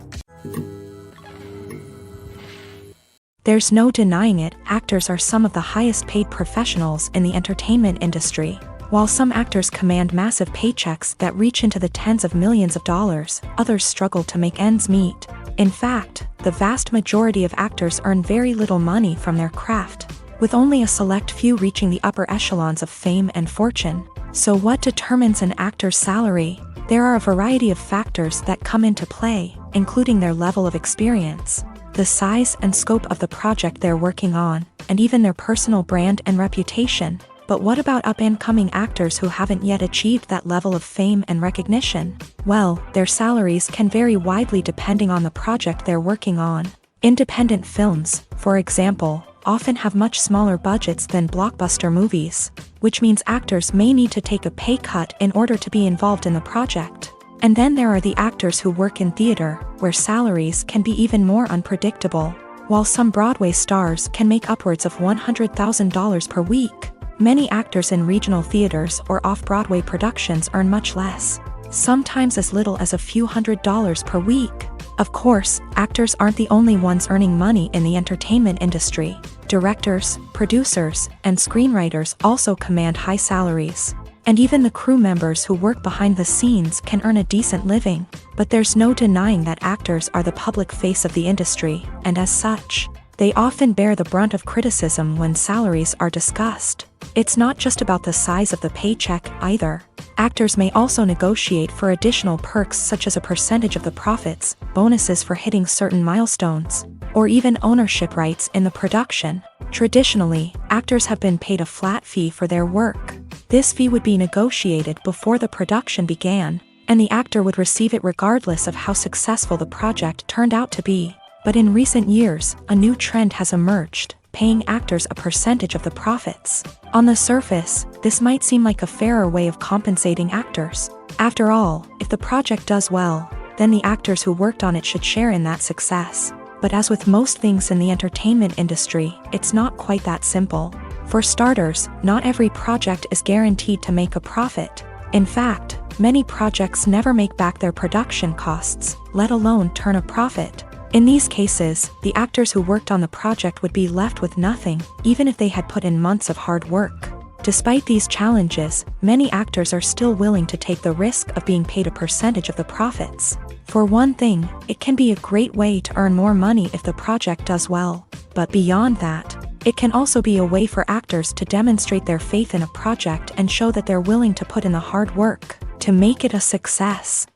There's no denying it, actors are some of the highest paid professionals in the entertainment industry. While some actors command massive paychecks that reach into the tens of millions of dollars, others struggle to make ends meet. In fact, the vast majority of actors earn very little money from their craft, with only a select few reaching the upper echelons of fame and fortune. So what determines an actor's salary? There are a variety of factors that come into play, including their level of experience, the size and scope of the project they're working on, and even their personal brand and reputation. But what about up-and-coming actors who haven't yet achieved that level of fame and recognition? Well, their salaries can vary widely depending on the project they're working on. Independent films, for example, often have much smaller budgets than blockbuster movies, which means actors may need to take a pay cut in order to be involved in the project. And then there are the actors who work in theater, where salaries can be even more unpredictable. While some Broadway stars can make upwards of $100,000 per week, many actors in regional theaters or off-Broadway productions earn much less, sometimes as little as a few $100s per week. Of course, actors aren't the only ones earning money in the entertainment industry. Directors, producers, and screenwriters also command high salaries. And even the crew members who work behind the scenes can earn a decent living. But there's no denying that actors are the public face of the industry, and as such, they often bear the brunt of criticism when salaries are discussed. It's not just about the size of the paycheck, either. Actors may also negotiate for additional perks such as a percentage of the profits, bonuses for hitting certain milestones, or even ownership rights in the production. Traditionally, actors have been paid a flat fee for their work. This fee would be negotiated before the production began, and the actor would receive it regardless of how successful the project turned out to be. But in recent years, a new trend has emerged, paying actors a percentage of the profits. On the surface, this might seem like a fairer way of compensating actors. After all, if the project does well, then the actors who worked on it should share in that success. But as with most things in the entertainment industry, it's not quite that simple. For starters, not every project is guaranteed to make a profit. In fact, many projects never make back their production costs, let alone turn a profit. In these cases, the actors who worked on the project would be left with nothing, even if they had put in months of hard work. Despite these challenges, many actors are still willing to take the risk of being paid a percentage of the profits. For one thing, it can be a great way to earn more money if the project does well. But beyond that, it can also be a way for actors to demonstrate their faith in a project and show that they're willing to put in the hard work to make it a success.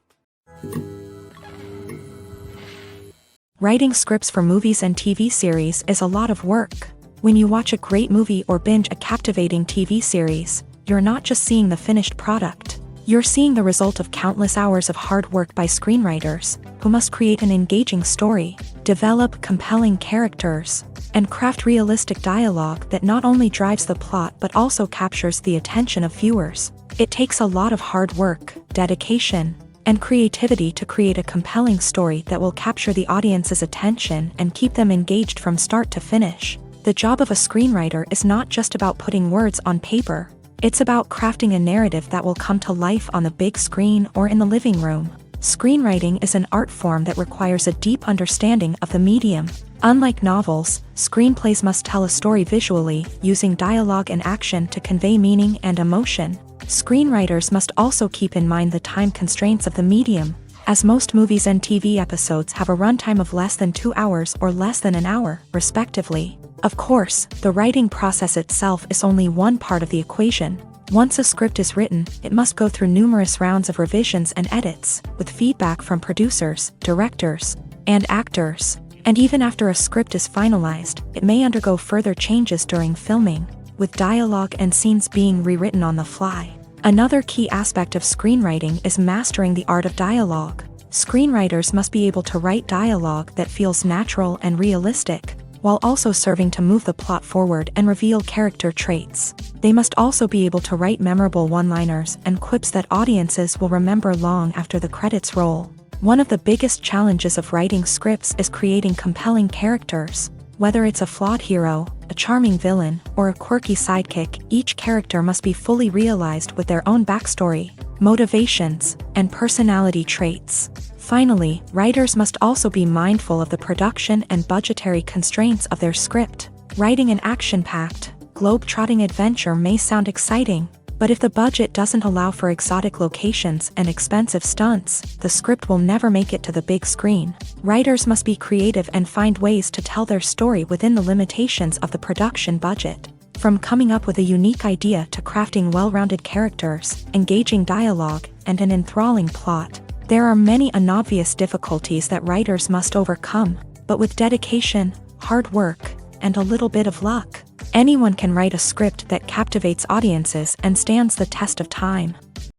Writing scripts for movies and TV series is a lot of work. When you watch a great movie or binge a captivating TV series, you're not just seeing the finished product. You're seeing the result of countless hours of hard work by screenwriters, who must create an engaging story, develop compelling characters, and craft realistic dialogue that not only drives the plot but also captures the attention of viewers. It takes a lot of hard work, dedication, and creativity to create a compelling story that will capture the audience's attention and keep them engaged from start to finish. The job of a screenwriter is not just about putting words on paper. It's about crafting a narrative that will come to life on the big screen or in the living room. Screenwriting is an art form that requires a deep understanding of the medium. Unlike novels, screenplays must tell a story visually, using dialogue and action to convey meaning and emotion. Screenwriters must also keep in mind the time constraints of the medium, as most movies and TV episodes have a runtime of less than 2 hours or less than an hour, respectively. Of course, the writing process itself is only one part of the equation. Once a script is written, it must go through numerous rounds of revisions and edits, with feedback from producers, directors, and actors. And even after a script is finalized, it may undergo further changes during filming, with dialogue and scenes being rewritten on the fly. Another key aspect of screenwriting is mastering the art of dialogue. Screenwriters must be able to write dialogue that feels natural and realistic, while also serving to move the plot forward and reveal character traits. They must also be able to write memorable one-liners and quips that audiences will remember long after the credits roll. One of the biggest challenges of writing scripts is creating compelling characters. Whether it's a flawed hero, a charming villain, or a quirky sidekick, each character must be fully realized with their own backstory, motivations, and personality traits. Finally, writers must also be mindful of the production and budgetary constraints of their script. Writing an action-packed, globe-trotting adventure may sound exciting, but if the budget doesn't allow for exotic locations and expensive stunts, the script will never make it to the big screen. Writers must be creative and find ways to tell their story within the limitations of the production budget. From coming up with a unique idea to crafting well-rounded characters, engaging dialogue, and an enthralling plot, there are many unobvious difficulties that writers must overcome, but with dedication, hard work, and a little bit of luck, anyone can write a script that captivates audiences and stands the test of time.